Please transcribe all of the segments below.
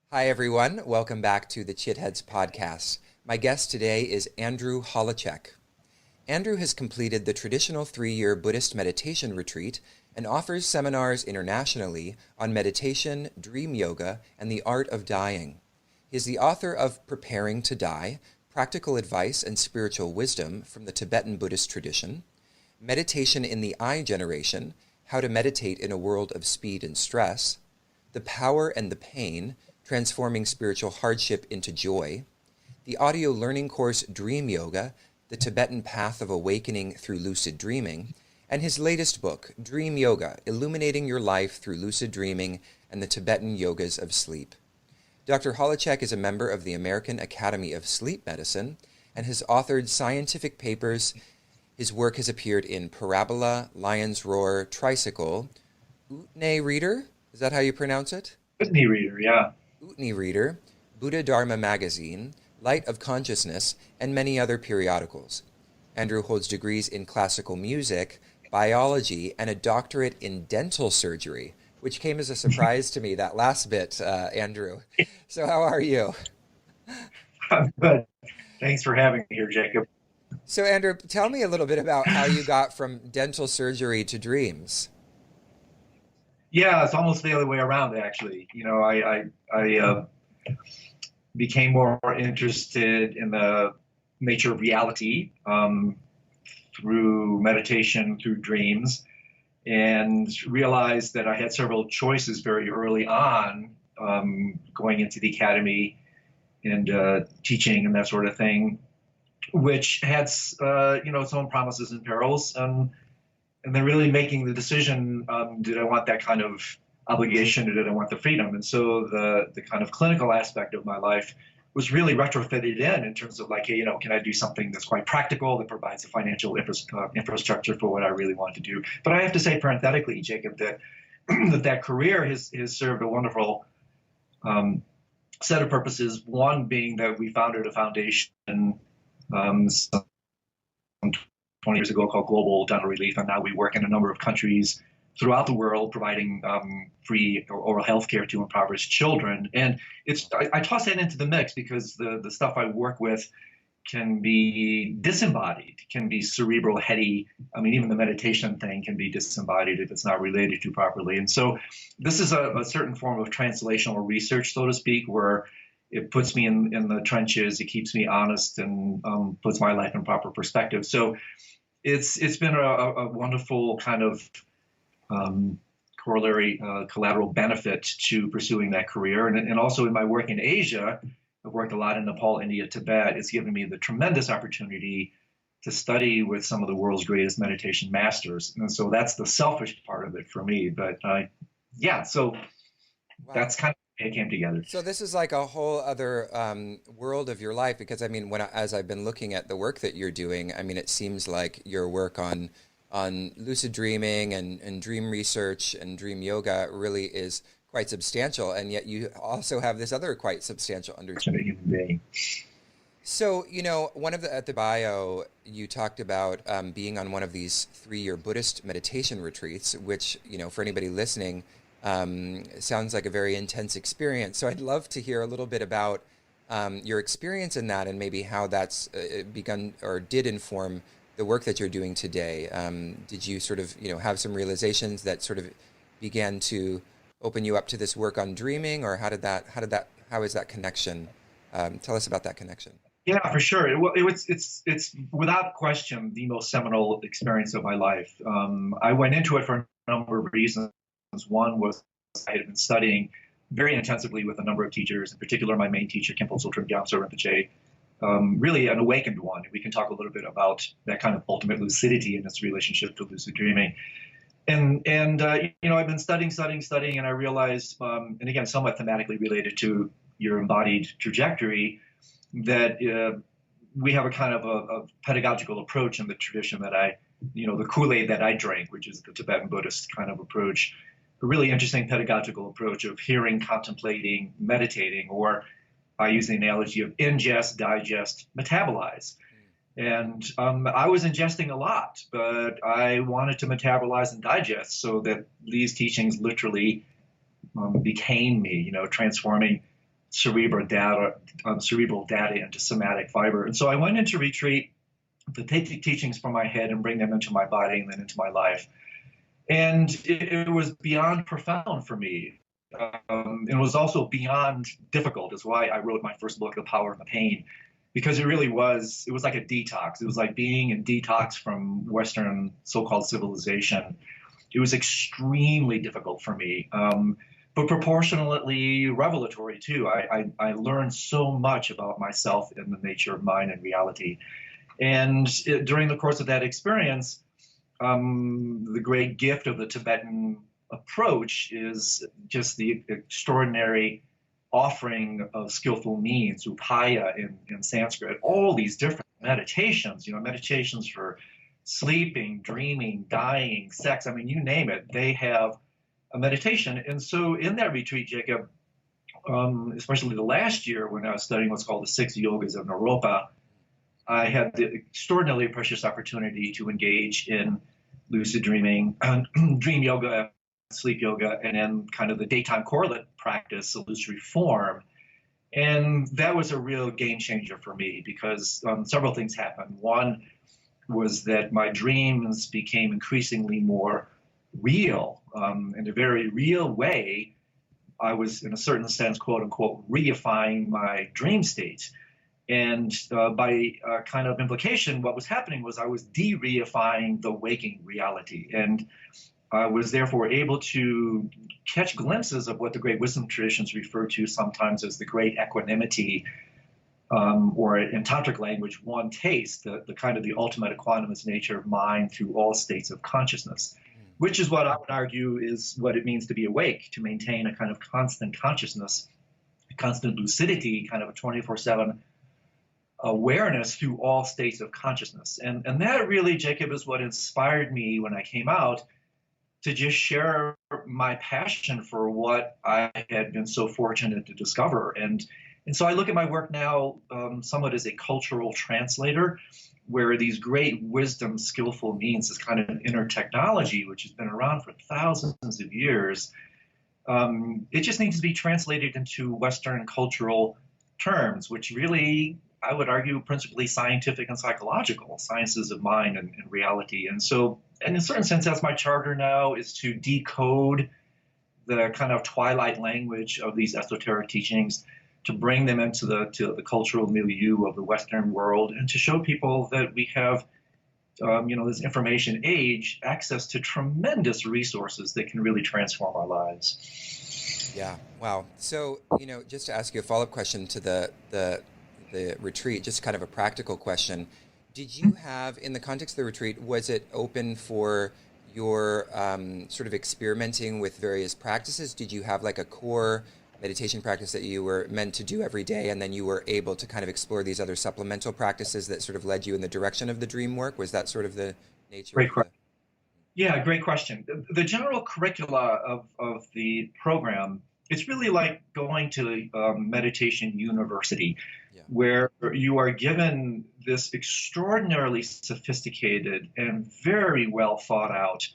Hi, everyone. Welcome back to the Chitheads podcast. My guest today is Andrew Holecek. Andrew has completed the traditional 3-year Buddhist meditation retreat and offers seminars internationally on meditation, dream yoga, and the art of dying. He is the author of Preparing to Die, Practical Advice and Spiritual Wisdom from the Tibetan Buddhist Tradition, Meditation in the I Generation, How to Meditate in a World of Speed and Stress, The Power and the Pain, Transforming Spiritual Hardship into Joy, the audio learning course Dream Yoga, The Tibetan Path of Awakening Through Lucid Dreaming, and his latest book, Dream Yoga, Illuminating Your Life Through Lucid Dreaming and the Tibetan Yogas of Sleep. Dr. Holecek is a member of the American Academy of Sleep Medicine and has authored scientific papers. His work has appeared in Parabola, Lion's Roar, Tricycle, Utne Reader, is that how you pronounce it? Whitney reader, yeah. Utne Reader, Buddha Dharma Magazine, Light of Consciousness, and many other periodicals. Andrew holds degrees in classical music, biology, and a doctorate in dental surgery, which came as a surprise to me, that last bit, Andrew. So how are you? I'm good. Thanks for having me here, Jacob. So Andrew, tell me a little bit about how you got from dental surgery to dreams. Yeah, it's almost the other way around, actually. I became more interested in the nature of reality through meditation, through dreams, and realized that I had several choices very early on, going into the academy and teaching and that sort of thing, which had its own promises and perils. And then really making the decision, did I want that kind of obligation or did I want the freedom? And so the kind of clinical aspect of my life was really retrofitted in terms of like, hey, can I do something that's quite practical that provides a financial infrastructure for what I really want to do? But I have to say parenthetically, Jacob, that that career has served a wonderful set of purposes. One being that we founded a foundation some 20 years ago called Global Dental Relief, and now we work in a number of countries throughout the world providing free oral health care to impoverished children. And I toss that into the mix because the stuff I work with can be disembodied, can be cerebral, heady. I mean, even the meditation thing can be disembodied if it's not related to properly. And so this is a certain form of translational research, so to speak, where it puts me in the trenches, it keeps me honest, and puts my life in proper perspective. So it's been a wonderful kind of corollary, collateral benefit to pursuing that career. And also in my work in Asia, I've worked a lot in Nepal, India, Tibet. It's given me the tremendous opportunity to study with some of the world's greatest meditation masters. And so that's the selfish part of it for me. But so Wow. that's kind of how it came together. So this is like a whole other world of your life because I mean, as I've been looking at the work that you're doing, I mean, it seems like your work on lucid dreaming and dream research and dream yoga really is quite substantial, and yet you also have this other quite substantial undertaking. Human being. So, one of at the bio, you talked about being on one of these 3-year Buddhist meditation retreats, which, for anybody listening, sounds like a very intense experience. So I'd love to hear a little bit about your experience in that and maybe how that's begun or did inform the work that you're doing today. Did you sort of, have some realizations that sort of began to open you up to this work on dreaming, or how is that connection? Tell us about that connection. Yeah, for sure. It's without question the most seminal experience of my life. I went into it for a number of reasons. One was I had been studying very intensively with a number of teachers, in particular my main teacher, Khenpo Sultrim Gyaltso Rinpoche, really an awakened one. We can talk a little bit about that kind of ultimate lucidity and its relationship to lucid dreaming. And I've been studying, and I realized, and again, somewhat thematically related to your embodied trajectory, that we have a kind of a pedagogical approach in the tradition that the Kool-Aid that I drank, which is the Tibetan Buddhist kind of approach, a really interesting pedagogical approach of hearing, contemplating, meditating, or I use the analogy of ingest, digest, metabolize. And I was ingesting a lot, but I wanted to metabolize and digest so that these teachings literally became me, transforming cerebral data into somatic fiber. And so I went into retreat to take the teachings from my head and bring them into my body and then into my life. And it was beyond profound for me. It was also beyond difficult. Is why I wrote my first book, The Power of the Pain, because it was like a detox. It was like being in detox from Western so-called civilization. It was extremely difficult for me, but proportionately revelatory too. I learned so much about myself and the nature of mind and reality. And during the course of that experience, the great gift of the Tibetan approach is just the extraordinary offering of skillful means, upaya in Sanskrit, all these different meditations, meditations for sleeping, dreaming, dying, sex. I mean, you name it, they have a meditation. And so in that retreat, Jacob, especially the last year when I was studying what's called the 6 yogas of Naropa, I had the extraordinarily precious opportunity to engage in lucid dreaming, dream yoga, sleep yoga, and then kind of the daytime correlate practice, illusory form. And that was a real game changer for me because several things happened. One was that my dreams became increasingly more real. In a very real way, I was, in a certain sense, quote unquote, reifying my dream state. And by kind of implication, what was happening was I was de-reifying the waking reality. And I was therefore able to catch glimpses of what the great wisdom traditions refer to sometimes as the great equanimity, or in tantric language, one taste, the kind of the ultimate equanimous nature of mind through all states of consciousness, which is what I would argue is what it means to be awake, to maintain a kind of constant consciousness, constant lucidity, kind of a 24/7 awareness through all states of consciousness. And that really, Jacob, is what inspired me when I came out to just share my passion for what I had been so fortunate to discover. And so I look at my work now somewhat as a cultural translator, where these great wisdom, skillful means, this kind of inner technology, which has been around for thousands of years, it just needs to be translated into Western cultural terms, which really, I would argue, principally scientific and psychological, sciences of mind and reality. And so, in a certain sense, that's my charter now, is to decode the kind of twilight language of these esoteric teachings, to bring them into the cultural milieu of the Western world, and to show people that we have, this information age, access to tremendous resources that can really transform our lives. Yeah, wow. So, just to ask you a follow-up question to the retreat, just kind of a practical question. Did you have, in the context of the retreat, was it open for your sort of experimenting with various practices? Did you have like a core meditation practice that you were meant to do every day, and then you were able to kind of explore these other supplemental practices that sort of led you in the direction of the dream work? Was that sort of the nature Great of question. Yeah, great question. The general curricula of the program, it's really like going to meditation university, where you are given this extraordinarily sophisticated and very well thought out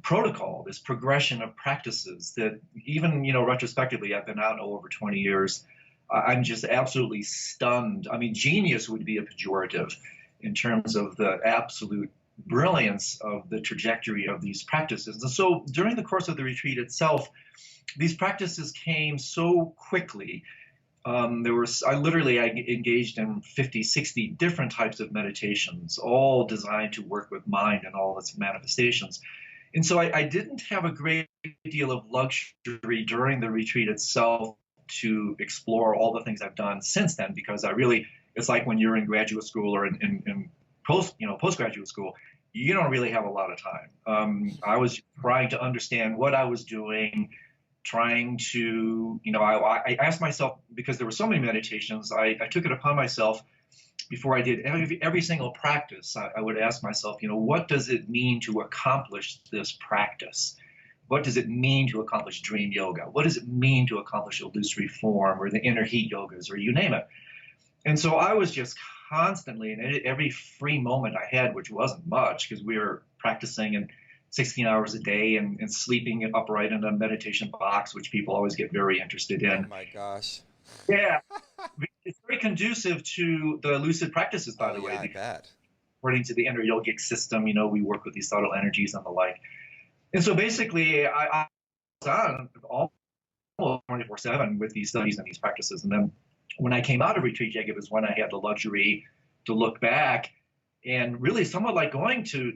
protocol, this progression of practices that even, retrospectively, I've been out over 20 years. I'm just absolutely stunned. I mean, genius would be a pejorative in terms of the absolute brilliance of the trajectory of these practices. And so during the course of the retreat itself, these practices came so quickly. I engaged in 50, 60 different types of meditations, all designed to work with mind and all its manifestations. And so I didn't have a great deal of luxury during the retreat itself to explore all the things I've done since then, because it's like when you're in graduate school or in postgraduate school, you don't really have a lot of time. I was trying to understand what I was doing, trying to, I asked myself, because there were so many meditations, I took it upon myself before I did every single practice. I would ask myself, what does it mean to accomplish this practice? What does it mean to accomplish dream yoga? What does it mean to accomplish illusory form or the inner heat yogas, or you name it? And so I was just constantly, and every free moment I had, which wasn't much because we were practicing in 16 hours a day and sleeping upright in a meditation box, which people always get very interested Oh in. my gosh. Yeah, it's very conducive to the lucid practices, by Oh the yeah, way, I because bet. according to the inner yogic system, we work with these subtle energies and the like. And so basically, I was on almost 24/7 with these studies and these practices. And then when I came out of retreat, Jacob, is when I had the luxury to look back and really somewhat like going to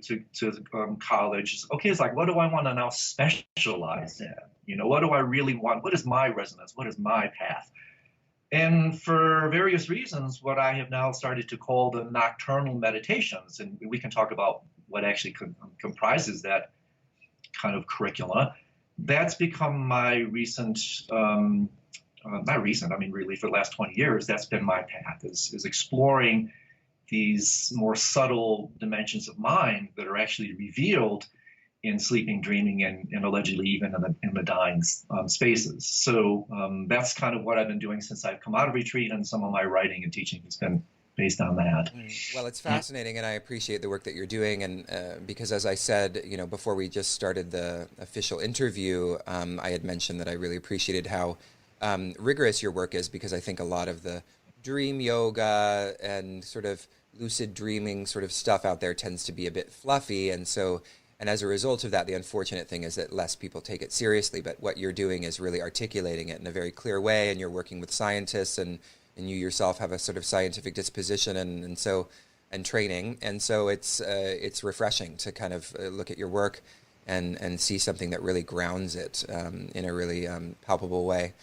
college. Okay, it's like, what do I want to now specialize in? What do I really want? What is my resonance? What is my path? And for various reasons, what I have now started to call the nocturnal meditations, and we can talk about what actually comprises that kind of curricula, that's become my recent, not recent, I mean, really for the last 20 years, that's been my path, is exploring these more subtle dimensions of mind that are actually revealed in sleeping, dreaming, and allegedly even in the dying spaces. So that's kind of what I've been doing since I've come out of retreat, and some of my writing and teaching has been based on that. Well, it's fascinating, and I appreciate the work that you're doing. And because, as I said, before we just started the official interview, I had mentioned that I really appreciated how rigorous your work is, because I think a lot of the dream yoga and sort of lucid dreaming sort of stuff out there tends to be a bit fluffy, and so. And as a result of that, the unfortunate thing is that less people take it seriously. But what you're doing is really articulating it in a very clear way, and you're working with scientists, and you yourself have a sort of scientific disposition and training, and so it's refreshing to kind of look at your work and see something that really grounds it in a really palpable way.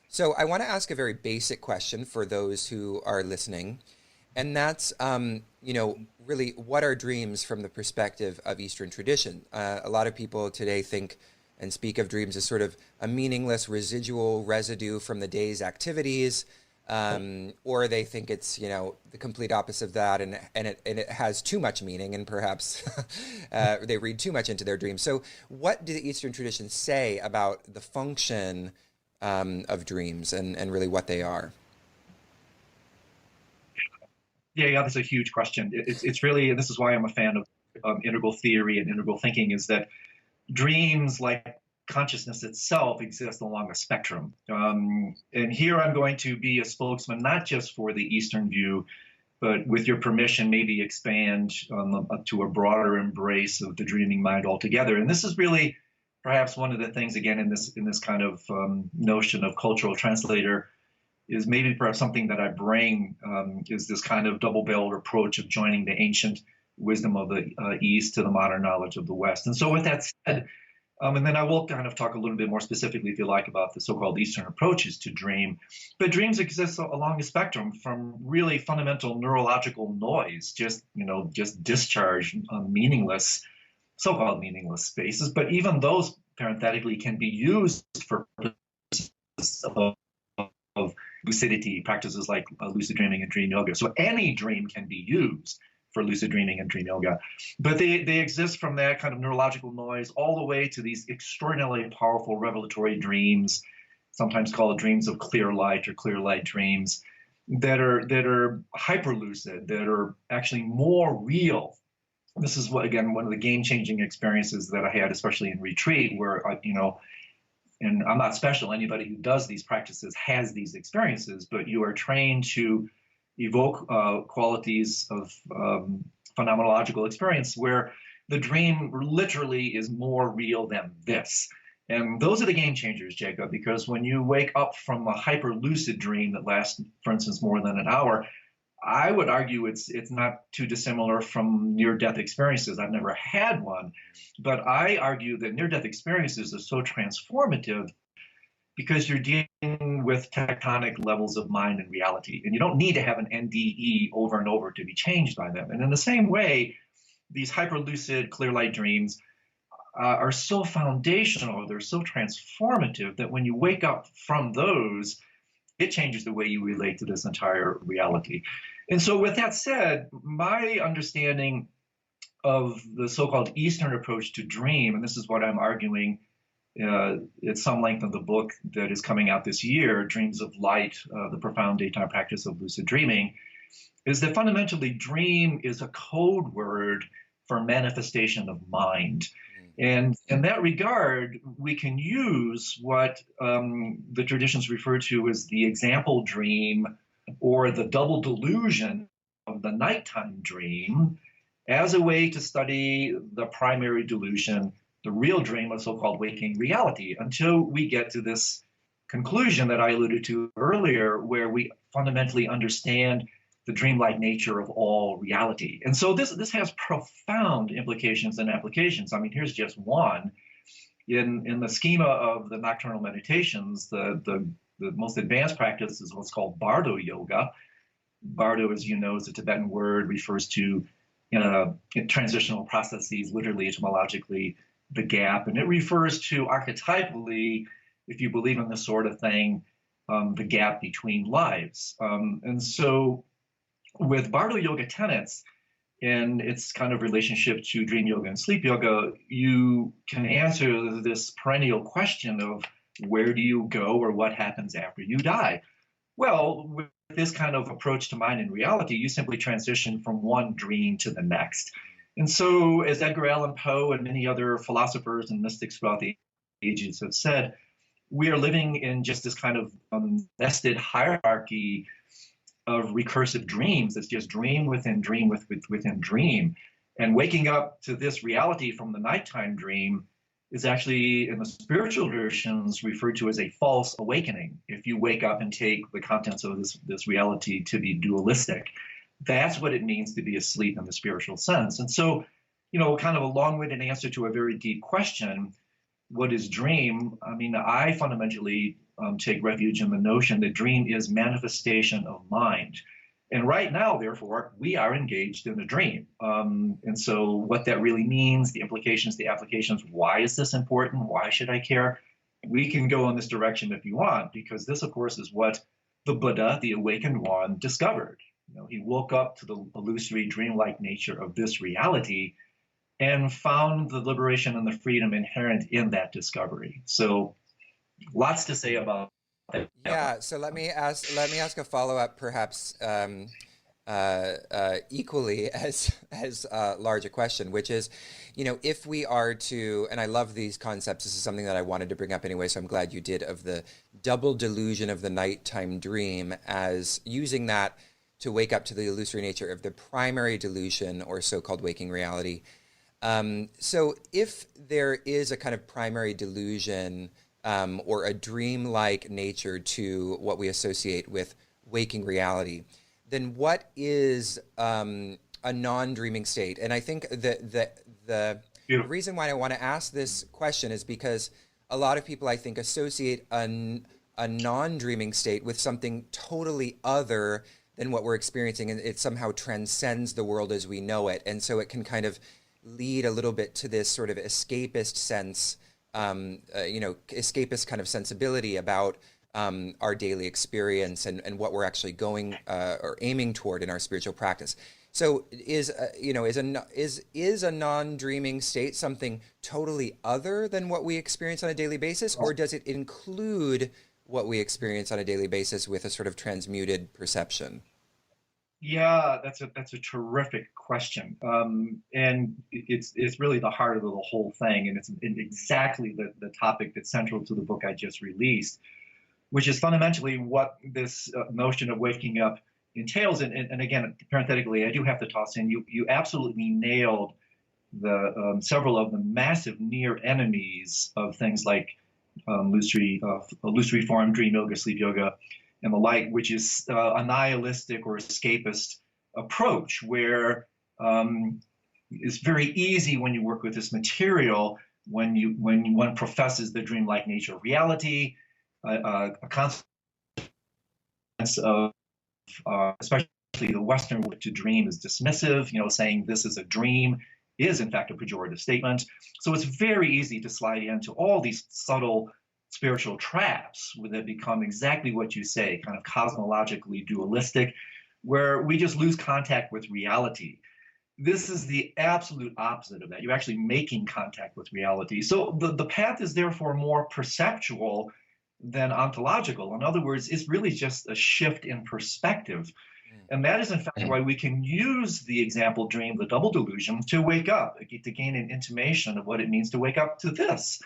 So I want to ask a very basic question for those who are listening, and that's really, what are dreams from the perspective of Eastern tradition? A lot of people today think and speak of dreams as sort of a meaningless residual residue from the day's activities. Or they think it's the complete opposite of that, and it has too much meaning, and perhaps they read too much into their dreams. So, what do the Eastern traditions say about the function of dreams and really what they are? Yeah, that's a huge question. It's really, and this is why I'm a fan of integral theory and integral thinking, is that dreams, like consciousness itself, exist along a spectrum. And here I'm going to be a spokesman, not just for the Eastern view, but with your permission, maybe expand to a broader embrace of the dreaming mind altogether. And this is really perhaps one of the things, again, in this kind of notion of cultural translator, is maybe perhaps something that I bring, is this kind of double-barreled approach of joining the ancient wisdom of the East to the modern knowledge of the West. And so with that said, and then I will kind of talk a little bit more specifically, if you like, about the so-called Eastern approaches to dream. But dreams exist along a spectrum from really fundamental neurological noise, just discharge, meaningless, so-called meaningless spaces. But even those, parenthetically, can be used for purposes of lucidity, practices like lucid dreaming and dream yoga. So any dream can be used for lucid dreaming and dream yoga. But they exist from that kind of neurological noise all the way to these extraordinarily powerful revelatory dreams, sometimes called dreams of clear light or clear light dreams, that are hyperlucid, that are actually more real. This is again one of the game-changing experiences that I had, especially in retreat, where and I'm not special. Anybody who does these practices has these experiences, but you are trained to evoke qualities of phenomenological experience where the dream literally is more real than this. And those are the game changers, Jacob, because when you wake up from a hyper-lucid dream that lasts, for instance, more than an hour, I would argue it's not too dissimilar from near-death experiences. I've never had one, but I argue that near-death experiences are so transformative because you're dealing with tectonic levels of mind and reality, and you don't need to have an NDE over and over to be changed by them. And in the same way, these hyperlucid clear light dreams are so foundational, they're so transformative that when you wake up from those, it changes the way you relate to this entire reality. And so with that said, my understanding of the so-called Eastern approach to dream, and this is what I'm arguing at some length of the book that is coming out this year, Dreams of Light, the Profound Daytime Practice of Lucid Dreaming, is that fundamentally dream is a code word for manifestation of mind. And in that regard, we can use what the traditions refer to as the example dream or the double delusion of the nighttime dream as a way to study the primary delusion, the real dream of so-called waking reality, until we get to this conclusion that I alluded to earlier, where we fundamentally understand the dreamlike nature of all reality. And so this has profound implications and applications. I mean, here's just one. In the schema of the nocturnal meditations, the most advanced practice is what's called Bardo yoga. Bardo, as you know, is a Tibetan word, refers to transitional processes, literally, etymologically, the gap. And it refers to archetypally, if you believe in this sort of thing, the gap between lives. And so with Bardo yoga tenets and its kind of relationship to dream yoga and sleep yoga, you can answer this perennial question of where do you go or what happens after you die? Well, with this kind of approach to mind and reality, you simply transition from one dream to the next. And so, as Edgar Allan Poe and many other philosophers and mystics throughout the ages have said, we are living in just this kind of nested hierarchy of recursive dreams. It's just dream within dream within dream. And waking up to this reality from the nighttime dream is actually, in the spiritual traditions, referred to as a false awakening. If you wake up and take the contents of this reality to be dualistic, that's what it means to be asleep in the spiritual sense. And so, kind of a long-winded answer to a very deep question, what is dream? I mean, I fundamentally take refuge in the notion that dream is manifestation of mind. And right now, therefore, we are engaged in a dream. And so what that really means, the implications, the applications, why is this important? Why should I care? We can go in this direction if you want, because this, of course, is what the Buddha, the awakened one, discovered. He woke up to the illusory, dreamlike nature of this reality and found the liberation and the freedom inherent in that discovery. So lots to say about that. Yeah, so let me ask a follow-up, perhaps equally as large a question, which is, if we are to, and I love these concepts. This is something that I wanted to bring up anyway, so I'm glad you did, of the double delusion of the nighttime dream, as using that to wake up to the illusory nature of the primary delusion or so-called waking reality. So if there is a kind of primary delusion or a dream-like nature to what we associate with waking reality, then what is a non-dreaming state? And I think the reason why I want to ask this question is because a lot of people, I think, associate a non-dreaming state with something totally other than what we're experiencing, and it somehow transcends the world as we know it. And so it can kind of lead a little bit to this sort of escapist sense, escapist kind of sensibility about our daily experience and what we're actually going or aiming toward in our spiritual practice. So is a non-dreaming state something totally other than what we experience on a daily basis, or does it include what we experience on a daily basis with a sort of transmuted perception? Yeah, that's a terrific question, and it's really the heart of the whole thing, and it's exactly the topic that's central to the book I just released, which is fundamentally what this notion of waking up entails. And again, parenthetically, I do have to toss in, you absolutely nailed the several of the massive near enemies of things like illusory form, dream yoga, sleep yoga, and the like, which is a nihilistic or escapist approach, where it's very easy when you work with this material, when one professes the dreamlike nature of reality, a consequence of especially the Western word to dream is dismissive. Saying this is a dream is in fact a pejorative statement. So it's very easy to slide into all these subtle spiritual traps that become exactly what you say, kind of cosmologically dualistic, where we just lose contact with reality. This is the absolute opposite of that. You're actually making contact with reality. So the path is therefore more perceptual than ontological. In other words, it's really just a shift in perspective. And that is, in fact, why we can use the example dream, the double delusion, to wake up, to gain an intimation of what it means to wake up to this.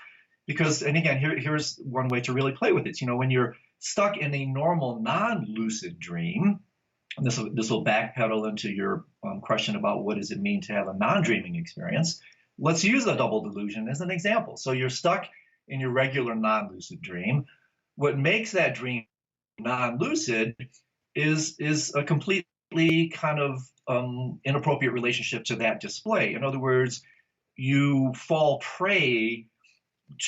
Because, and again, here's one way to really play with it. When you're stuck in a normal non-lucid dream, and this will backpedal into your question about what does it mean to have a non-dreaming experience. Let's use the double delusion as an example. So you're stuck in your regular non-lucid dream. What makes that dream non-lucid is a completely kind of inappropriate relationship to that display. In other words, you fall prey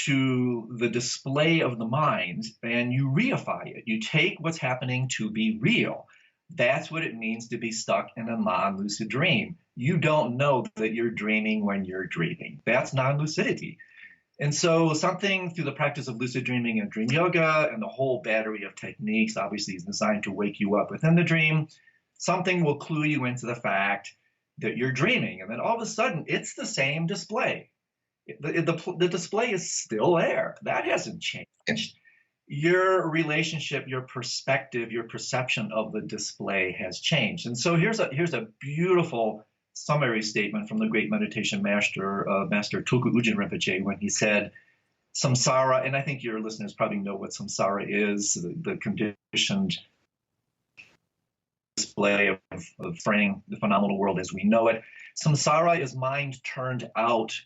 to the display of the mind and you reify it. You take what's happening to be real. That's what it means to be stuck in a non-lucid dream. You don't know that you're dreaming when you're dreaming. That's non-lucidity. And so something through the practice of lucid dreaming and dream yoga and the whole battery of techniques obviously is designed to wake you up within the dream. Something will clue you into the fact that you're dreaming. And then all of a sudden, it's the same display. The display is still there. That hasn't changed. Your relationship, your perspective, your perception of the display has changed. And so here's a beautiful summary statement from the great meditation master, Master Tulku Ujin Rinpoche, when he said, samsara, and I think your listeners probably know what samsara is, the conditioned display of framing the phenomenal world as we know it. Samsara is mind turned out,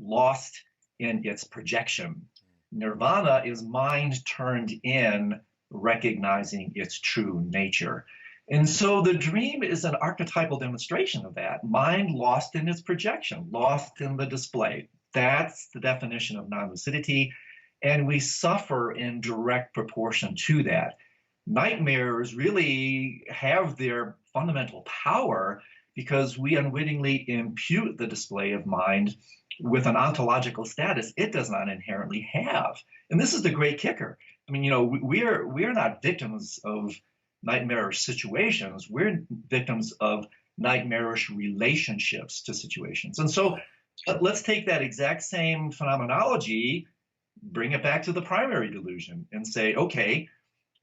lost in its projection. Nirvana is mind turned in, recognizing its true nature. And so the dream is an archetypal demonstration of that. Mind lost in its projection, lost in the display. That's the definition of non-lucidity. And we suffer in direct proportion to that. Nightmares really have their fundamental power because we unwittingly impute the display of mind with an ontological status it does not inherently have. And this is the great kicker. I mean, we're not victims of nightmarish situations. We're victims of nightmarish relationships to situations. And so let's take that exact same phenomenology, bring it back to the primary delusion and say, okay,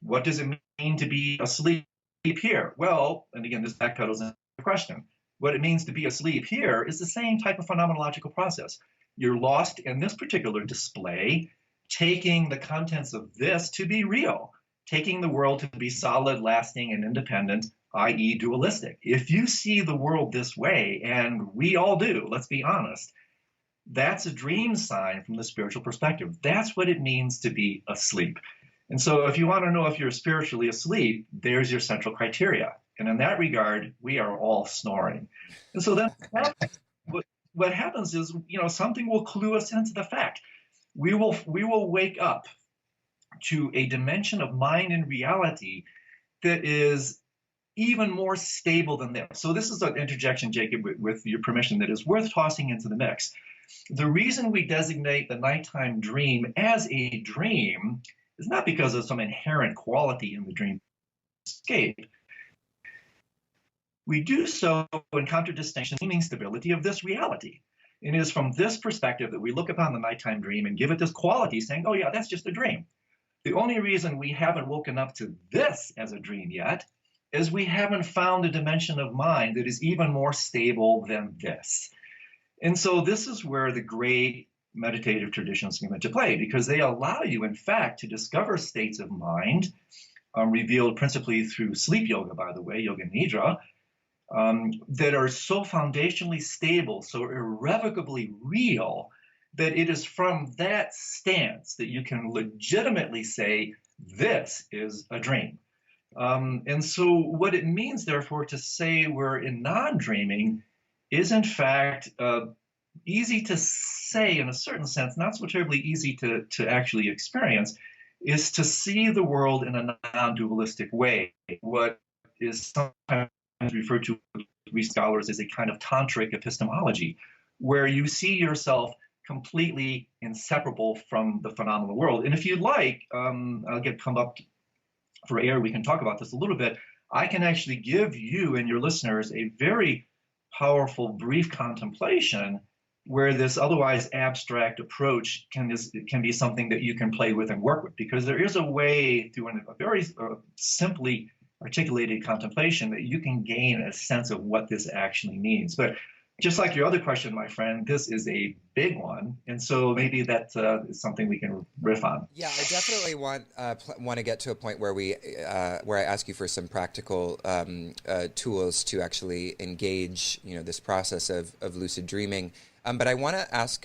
what does it mean to be asleep here? Well, and again, this backpedals into the question. What it means to be asleep here is the same type of phenomenological process. You're lost in this particular display, taking the contents of this to be real, taking the world to be solid, lasting, and independent, i.e. dualistic. If you see the world this way, and we all do, let's be honest, that's a dream sign from the spiritual perspective. That's what it means to be asleep. And so if you want to know if you're spiritually asleep, there's your central criteria. And in that regard, we are all snoring. And so then what happens is, something will clue us into the fact. We will wake up to a dimension of mind and reality that is even more stable than this. So this is an interjection, Jacob, with your permission, that is worth tossing into the mix. The reason we designate the nighttime dream as a dream is not because of some inherent quality in the dream escape. We do so in contradistinction, meaning stability of this reality. It is from this perspective that we look upon the nighttime dream and give it this quality, saying, oh yeah, that's just a dream. The only reason we haven't woken up to this as a dream yet is we haven't found a dimension of mind that is even more stable than this. And so this is where the great meditative traditions come into play, because they allow you, in fact, to discover states of mind, revealed principally through sleep yoga, by the way, yoga nidra, that are so foundationally stable, so irrevocably real, that it is from that stance that you can legitimately say, this is a dream. And so what it means, therefore, to say we're in non-dreaming is, in fact, easy to say in a certain sense, not so terribly easy to actually experience, is to see the world in a non-dualistic way. What is sometimes referred to with scholars as a kind of tantric epistemology, where you see yourself completely inseparable from the phenomenal world. And if you'd like, I'll come up for air, we can talk about this a little bit. I can actually give you and your listeners a very powerful brief contemplation where this otherwise abstract approach can be something that you can play with and work with, because there is a way through a very simply articulated contemplation that you can gain a sense of what this actually means. But just like your other question, my friend, this is a big one, and so maybe that is something we can riff on. Yeah, I definitely want to get to a point where where I ask you for some practical tools to actually engage, this process of lucid dreaming. But I want to ask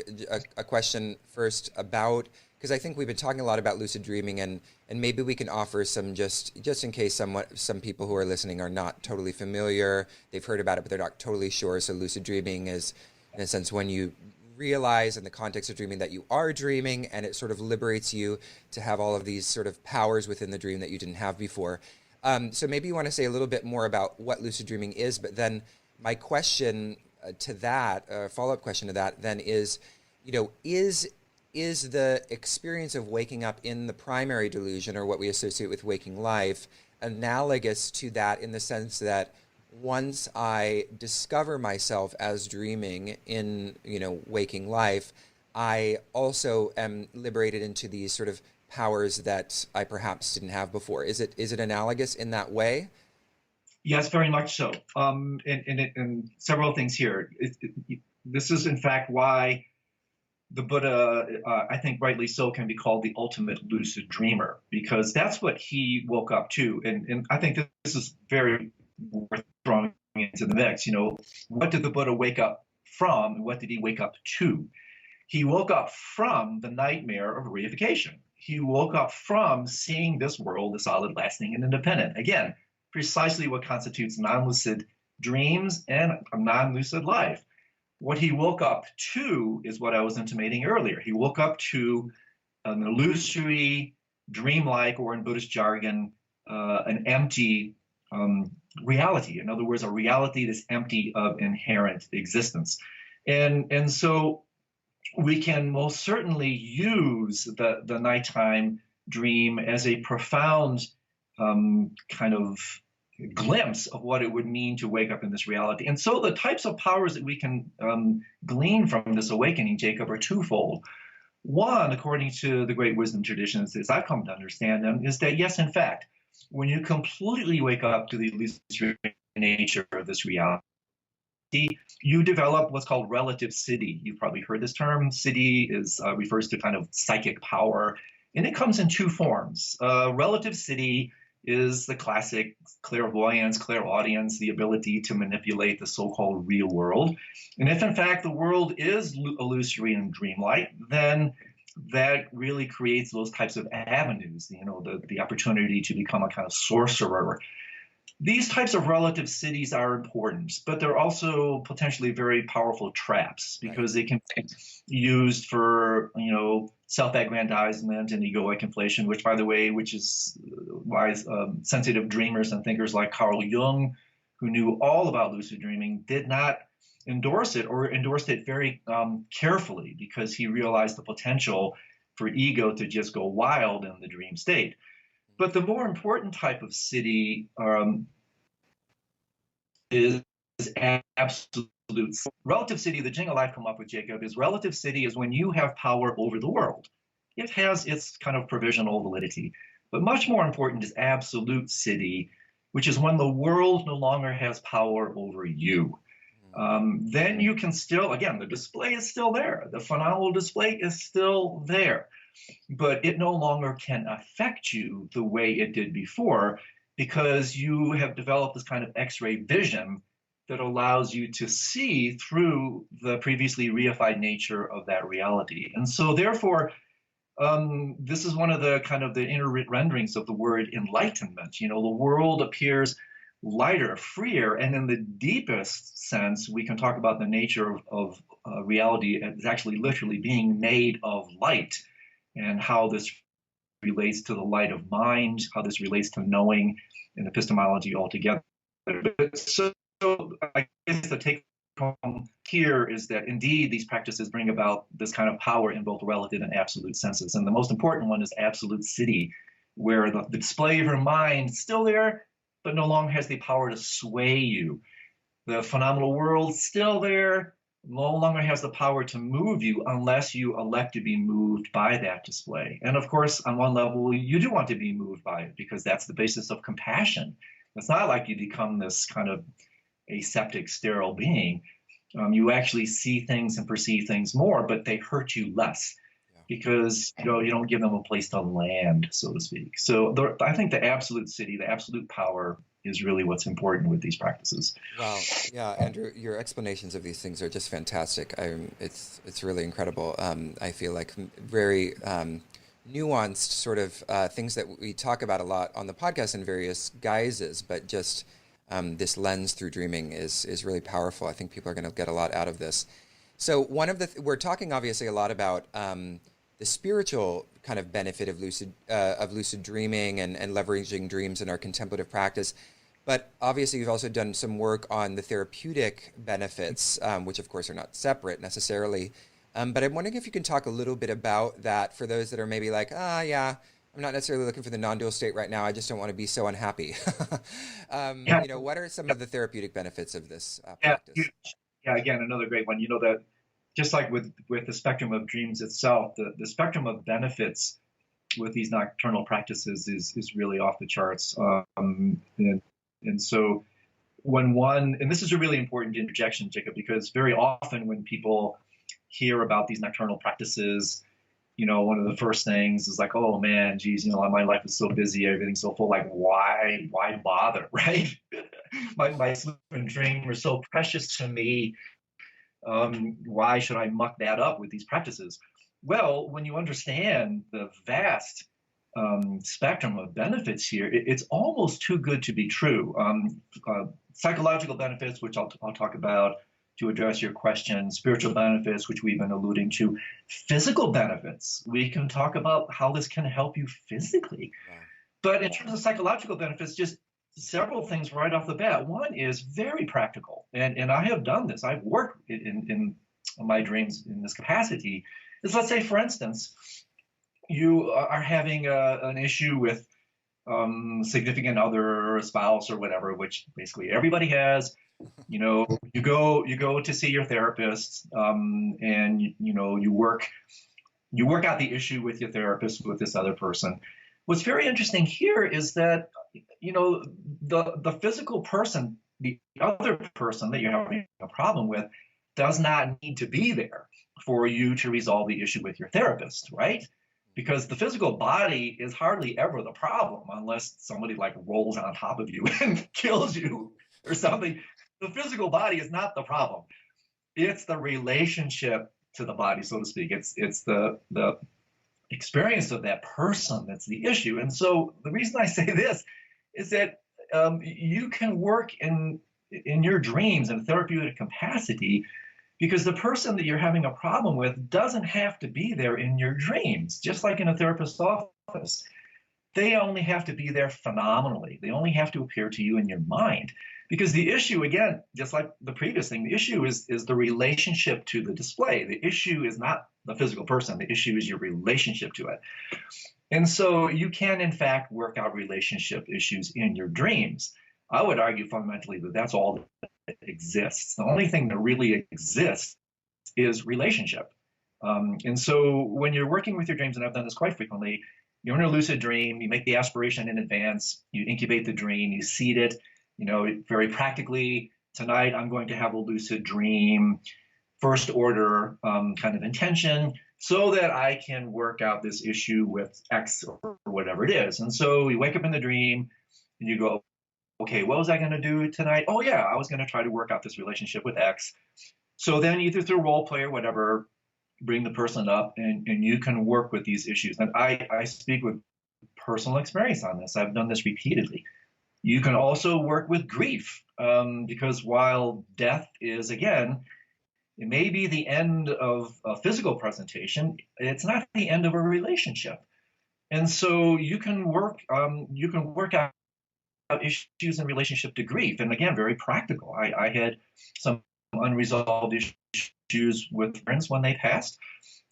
a question first about, because I think we've been talking a lot about lucid dreaming, and maybe we can offer some just in case some people who are listening are not totally familiar. They've heard about it, but they're not totally sure. So lucid dreaming is, in a sense, when you realize in the context of dreaming that you are dreaming, and it sort of liberates you to have all of these sort of powers within the dream that you didn't have before. So maybe you want to say a little bit more about what lucid dreaming is, but then my question to that, follow-up question to that then is, is the experience of waking up in the primary delusion, or what we associate with waking life, analogous to that in the sense that once I discover myself as dreaming in, waking life, I also am liberated into these sort of powers that I perhaps didn't have before. Is it analogous in that way? Yes, very much so. And several things here. This is, in fact, why the Buddha, I think rightly so, can be called the ultimate lucid dreamer, because that's what he woke up to. And I think this is very worth throwing into the mix. What did the Buddha wake up from? What did he wake up to? He woke up from the nightmare of reification. He woke up from seeing this world as solid, lasting, and independent. Again, precisely what constitutes non-lucid dreams and a non-lucid life. What he woke up to is what I was intimating earlier. He woke up to an illusory, dreamlike, or in Buddhist jargon, an empty reality. In other words, a reality that's empty of inherent existence. And so we can most certainly use the nighttime dream as a profound kind of glimpse of what it would mean to wake up in this reality. And so the types of powers that we can glean from this awakening, Jacob, are twofold. One, according to the great wisdom traditions, as I've come to understand them, is that yes, in fact, when you completely wake up to the illusory nature of this reality, you develop what's called relative siddhi. You've probably heard this term. Siddhi refers to kind of psychic power, and it comes in two forms. Relative siddhi is the classic clairvoyance, clairaudience, the ability to manipulate the so-called real world. And if in fact the world is illusory and dreamlike, then that really creates those types of avenues, the opportunity to become a kind of sorcerer. These types of relative siddhis are important, but they're also potentially very powerful traps, because they can be used for, self-aggrandizement and egoic inflation, which, by the way, is why sensitive dreamers and thinkers like Carl Jung, who knew all about lucid dreaming, did not endorse it, or endorsed it very carefully, because he realized the potential for ego to just go wild in the dream state. But the more important type of siddhi is absolute. Relative siddhi, the Jing I've come up with, Jacob, is relative siddhi is when you have power over the world. It has its kind of provisional validity. But much more important is absolute siddhi, which is when the world no longer has power over you. Then you can still, again, the display is still there. The phenomenal display is still there. But it no longer can affect you the way it did before, because you have developed this kind of X-ray vision that allows you to see through the previously reified nature of that reality. And so therefore, this is one of the kind of the inner renderings of the word enlightenment. The world appears lighter, freer, and in the deepest sense, we can talk about the nature of reality as actually literally being made of light, and how this relates to the light of mind, how this relates to knowing and epistemology altogether. So I guess the take home here is that indeed these practices bring about this kind of power in both relative and absolute senses. And the most important one is absolute siddhi, where the display of your mind is still there, but no longer has the power to sway you. The phenomenal world still there, no longer has the power to move you unless you elect to be moved by that display. And of course, on one level, you do want to be moved by it, because that's the basis of compassion. It's not like you become this kind of aseptic, sterile being. You actually see things and perceive things more, but they hurt you less Yeah. because you don't give them a place to land, so to speak. So I think the absolute city, the absolute power, is really what's important with these practices. Wow. Yeah, Andrew, your explanations of these things are just fantastic. It's really incredible. I feel like very nuanced sort of things that we talk about a lot on the podcast in various guises, but just this lens through dreaming is really powerful. I think people are going to get a lot out of this. So one of the we're talking obviously a lot about the spiritual kind of benefit of lucid dreaming and leveraging dreams in our contemplative practice. But obviously, you've also done some work on the therapeutic benefits, which of course are not separate necessarily. But I'm wondering if you can talk a little bit about that for those that are maybe like, yeah, I'm not necessarily looking for the non-dual state right now. I just don't want to be so unhappy. Yeah, What are some of the therapeutic benefits of this yeah, practice? yeah. Again, another great one. That just like with the spectrum of dreams itself, the spectrum of benefits with these nocturnal practices is really off the charts. And so and this is a really important interjection, Jacob, because very often when people hear about these nocturnal practices, one of the first things is like, oh man, geez, my life is so busy, everything's so full. Like, why bother, right? my sleep and dream are so precious to me. Why should I muck that up with these practices? Well, when you understand the vast spectrum of benefits here, it's almost too good to be true. Psychological benefits, which I'll talk about to address your question, spiritual benefits, which we've been alluding to, physical benefits. We can talk about how this can help you physically. Wow. But in terms of psychological benefits, just several things right off the bat. One is very practical, and I have done this. I've worked in my dreams in this capacity. Is, let's say, for instance, you are having an issue with significant other, or a spouse, or whatever, which basically everybody has. You go to see your therapist, and you work out the issue with your therapist, with this other person. What's very interesting here is that the physical person, the other person that you're having a problem with, does not need to be there for you to resolve the issue with your therapist, right? Because the physical body is hardly ever the problem unless somebody like rolls on top of you and kills you or something. The physical body is not the problem. It's the relationship to the body, so to speak. It's the experience of that person that's the issue. And so the reason I say this is that you can work in your dreams in therapeutic capacity, because the person that you're having a problem with doesn't have to be there in your dreams, just like in a therapist's office. They only have to be there phenomenally. They only have to appear to you in your mind. Because the issue, again, just like the previous thing, the issue is the relationship to the display. The issue is not the physical person. The issue is your relationship to it. And so you can, in fact, work out relationship issues in your dreams. I would argue fundamentally that that's all that exists. The only thing that really exists is relationship. And so when you're working with your dreams, and I've done this quite frequently, you're in a lucid dream, you make the aspiration in advance, you incubate the dream, you seed it, very practically. Tonight, I'm going to have a lucid dream, first order kind of intention, so that I can work out this issue with X or whatever it is. And so you wake up in the dream and you go, okay, what was I going to do tonight? Oh, yeah, I was going to try to work out this relationship with X. So then either through role play or whatever, bring the person up and you can work with these issues. And I speak with personal experience on this. I've done this repeatedly. You can also work with grief, because while death is, again, it may be the end of a physical presentation, it's not the end of a relationship. And so you can work out issues in relationship to grief. And again, very practical. I had some unresolved issues with friends when they passed.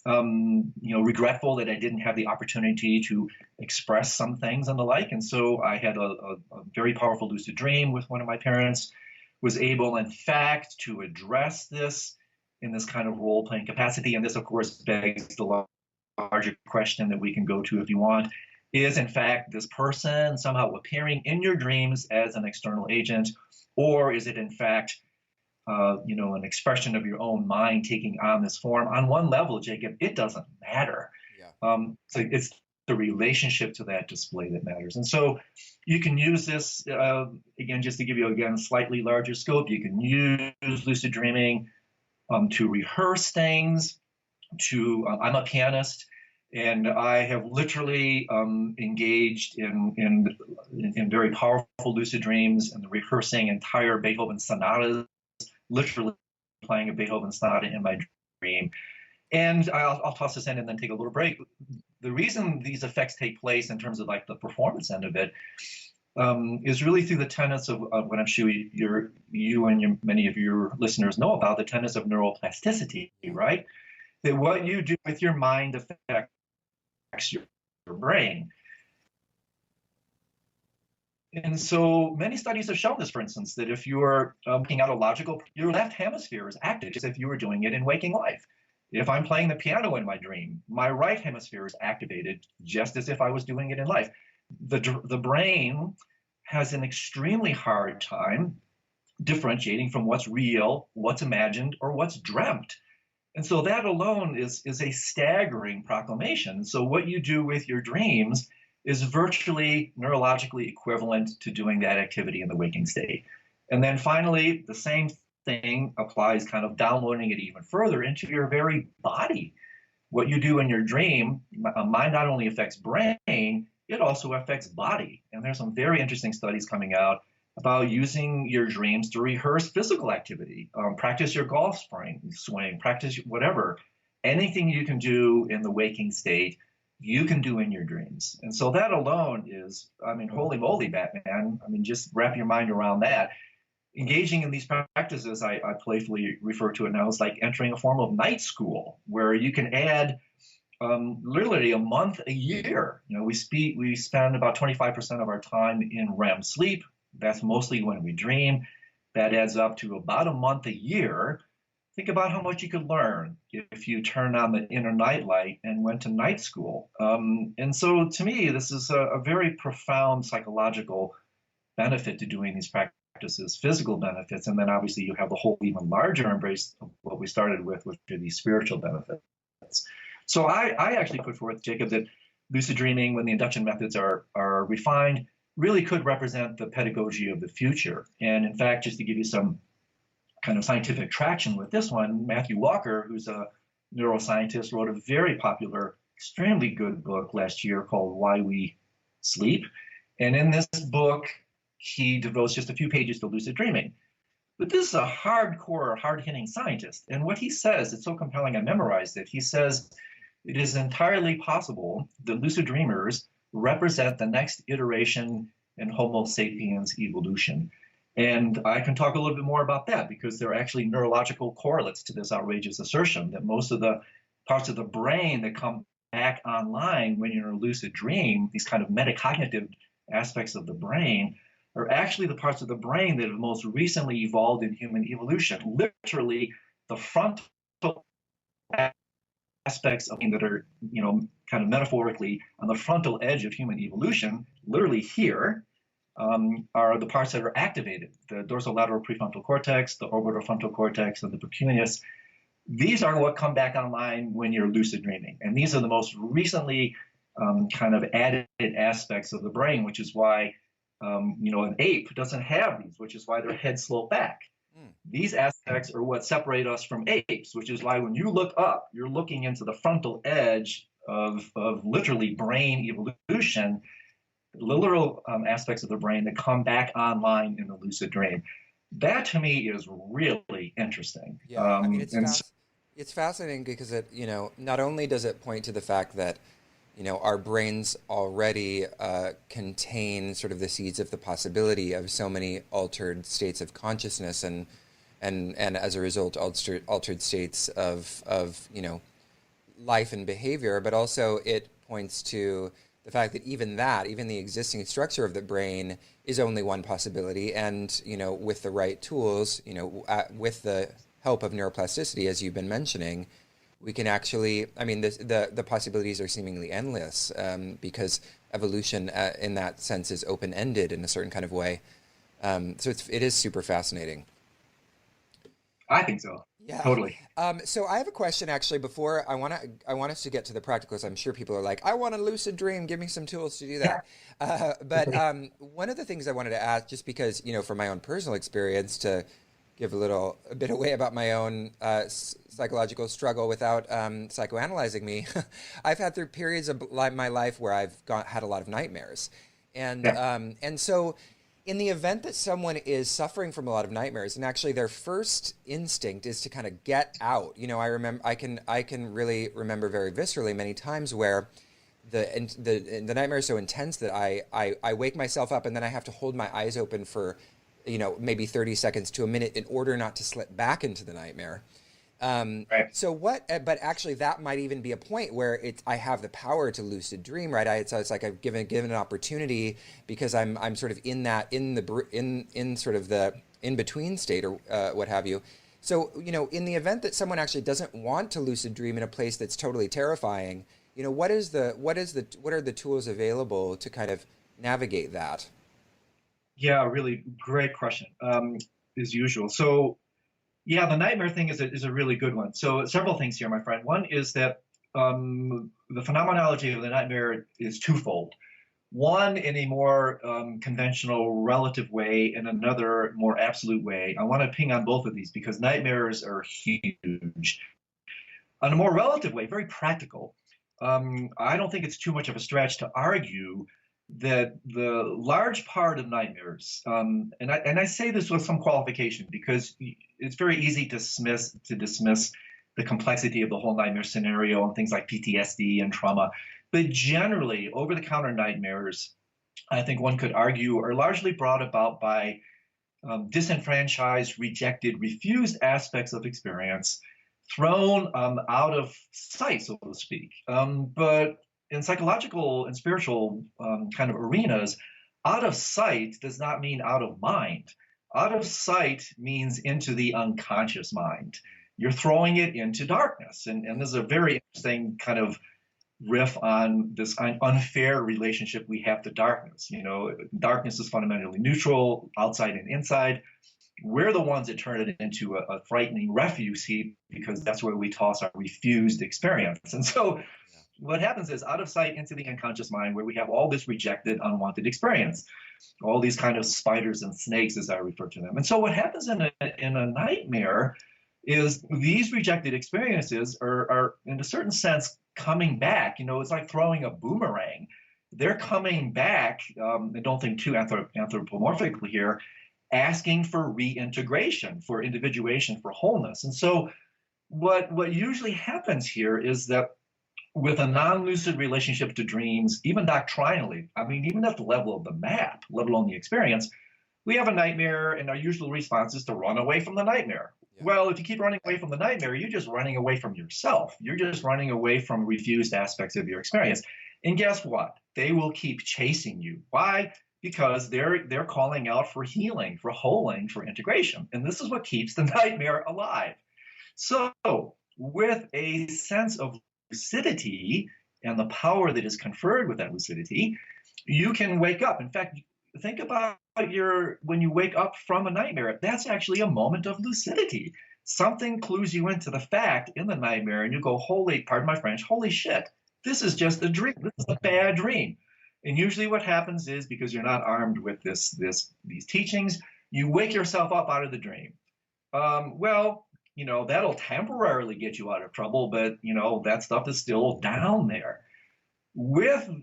Regretful that I didn't have the opportunity to express some things and the like. And so I had a very powerful lucid dream with one of my parents, was able, in fact, to address this in this kind of role-playing capacity. And this, of course, begs the larger question that we can go to if you want, is in fact this person somehow appearing in your dreams as an external agent, or is it in fact an expression of your own mind taking on this form? On one level, Jacob, it doesn't matter. Yeah. So it's the relationship to that display that matters. And so you can use this, again, just to give you, again, a slightly larger scope, you can use lucid dreaming to rehearse things, I'm a pianist, and I have literally engaged in very powerful lucid dreams and rehearsing entire Beethoven sonatas, literally playing a Beethoven sonata in my dream. And I'll toss this in and then take a little break. The reason these effects take place in terms of like the performance end of it is really through the tenets of what I'm sure you and many of your listeners know about, the tenets of neuroplasticity, right? That what you do with your mind affects your brain. And so many studies have shown this, for instance, that if you're looking at a logical, your left hemisphere is active as if you were doing it in waking life. If I'm playing the piano in my dream, my right hemisphere is activated just as if I was doing it in life. The brain has an extremely hard time differentiating from what's real, what's imagined, or what's dreamt. And so that alone is a staggering proclamation. So what you do with your dreams is virtually neurologically equivalent to doing that activity in the waking state. And then finally, the same thing applies, kind of downloading it even further into your very body. What you do in your dream, mind not only affects brain, it also affects body. And there's some very interesting studies coming out about using your dreams to rehearse physical activity, practice your golf swing, practice whatever. Anything you can do in the waking state, you can do in your dreams. And so that alone is, holy moly, Batman. Just wrap your mind around that. Engaging in these practices, I playfully refer to it now as like entering a form of night school, where you can add literally a month a year. We spend about 25% of our time in REM sleep. That's mostly when we dream. That adds up to about a month a year. Think about how much you could learn if you turned on the inner night light and went to night school. And so to me, this is a very profound psychological benefit to doing these practices, physical benefits. And then obviously you have the whole even larger embrace of what we started with, which are these spiritual benefits. So I actually put forth, Jacob, that lucid dreaming, when the induction methods are refined, really could represent the pedagogy of the future. And in fact, just to give you some kind of scientific traction with this one, Matthew Walker, who's a neuroscientist, wrote a very popular, extremely good book last year called Why We Sleep. And in this book, he devotes just a few pages to lucid dreaming. But this is a hardcore, hard-hitting scientist. And what he says, it's so compelling I memorized it. He says, it is entirely possible that lucid dreamers represent the next iteration in Homo sapiens evolution. And I can talk a little bit more about that because there are actually neurological correlates to this outrageous assertion that most of the parts of the brain that come back online when you're in a lucid dream, these kind of metacognitive aspects of the brain, are actually the parts of the brain that have most recently evolved in human evolution. Literally, the frontal aspects of that are, kind of metaphorically on the frontal edge of human evolution, literally here, are the parts that are activated. The dorsolateral prefrontal cortex, the orbitofrontal cortex, and the precuneus. These are what come back online when you're lucid dreaming. And these are the most recently kind of added aspects of the brain, which is why, an ape doesn't have these, which is why their heads slope back. These aspects are what separate us from apes, which is why when you look up, you're looking into the frontal edge of literally brain evolution, literal aspects of the brain that come back online in the lucid dream. That to me is really interesting. Yeah, it's fascinating because it, not only does it point to the fact that, our brains already contain sort of the seeds of the possibility of so many altered states of consciousness and as a result altered states of life and behavior, but also it points to the fact that even the existing structure of the brain is only one possibility, and with the right tools, with the help of neuroplasticity, as you've been mentioning, we can actually, the possibilities are seemingly endless, because evolution in that sense is open-ended in a certain kind of way. So it is super fascinating. I think so. Yeah. Totally. So I have a question actually before I want us to get to the practicals. I'm sure people are like, I want a lucid dream. Give me some tools to do Yeah. that. But one of the things I wanted to ask, just because, from my own personal experience, to give a bit away about my own psychological struggle without psychoanalyzing me, I've had through periods of my life where had a lot of nightmares. Yeah. And so in the event that someone is suffering from a lot of nightmares, and actually their first instinct is to kind of get out. I can really remember very viscerally many times where the nightmare is so intense that I wake myself up and then I have to hold my eyes open for maybe 30 seconds to a minute in order not to slip back into the nightmare. Right. But actually that might even be a point where I have the power to lucid dream, right? So it's like I've given an opportunity because I'm sort of in sort of the in between state or what have you. So, in the event that someone actually doesn't want to lucid dream in a place that's totally terrifying, what are the tools available to kind of navigate that? Yeah, really great question, as usual. So, yeah, the nightmare thing is a really good one. So, several things here, my friend. One is that the phenomenology of the nightmare is twofold. One in a more conventional relative way, and another more absolute way. I want to ping on both of these because nightmares are huge. On a more relative way, very practical, I don't think it's too much of a stretch to argue that the large part of nightmares, and I say this with some qualification because it's very easy to dismiss the complexity of the whole nightmare scenario and things like PTSD and trauma. But generally, over-the-counter nightmares, I think one could argue, are largely brought about by disenfranchised, rejected, refused aspects of experience thrown out of sight, so to speak. But in psychological and spiritual kind of arenas, out of sight does not mean out of mind. Out of sight means into the unconscious mind. You're throwing it into darkness. And there's a very interesting kind of riff on this unfair relationship we have to darkness. Darkness is fundamentally neutral, outside and inside. We're the ones that turn it into a frightening refuse heap because that's where we toss our refused experience. And so what happens is out of sight into the unconscious mind, where we have all this rejected, unwanted experience, all these kind of spiders and snakes, as I refer to them. And so what happens in a nightmare is these rejected experiences are in a certain sense coming back. It's like throwing a boomerang. They're coming back, and don't think too anthropomorphically here, asking for reintegration, for individuation, for wholeness. And so what usually happens here is that with a non-lucid relationship to dreams, even doctrinally, even at the level of the map, let alone the experience, we have a nightmare and our usual response is to run away from the nightmare. Yeah. Well, if you keep running away from the nightmare, you're just running away from yourself. You're just running away from refused aspects of your experience. And guess what? They will keep chasing you. Why? Because they're calling out for healing, for holing, for integration. And this is what keeps the nightmare alive. So with a sense of lucidity and the power that is conferred with that lucidity, you can wake up. In fact, think about when you wake up from a nightmare, that's actually a moment of lucidity. Something clues you into the fact in the nightmare and you go, pardon my French, holy shit, this is just a dream. This is a bad dream. And usually what happens is, because you're not armed with these teachings, you wake yourself up out of the dream. That'll temporarily get you out of trouble, but, that stuff is still down there.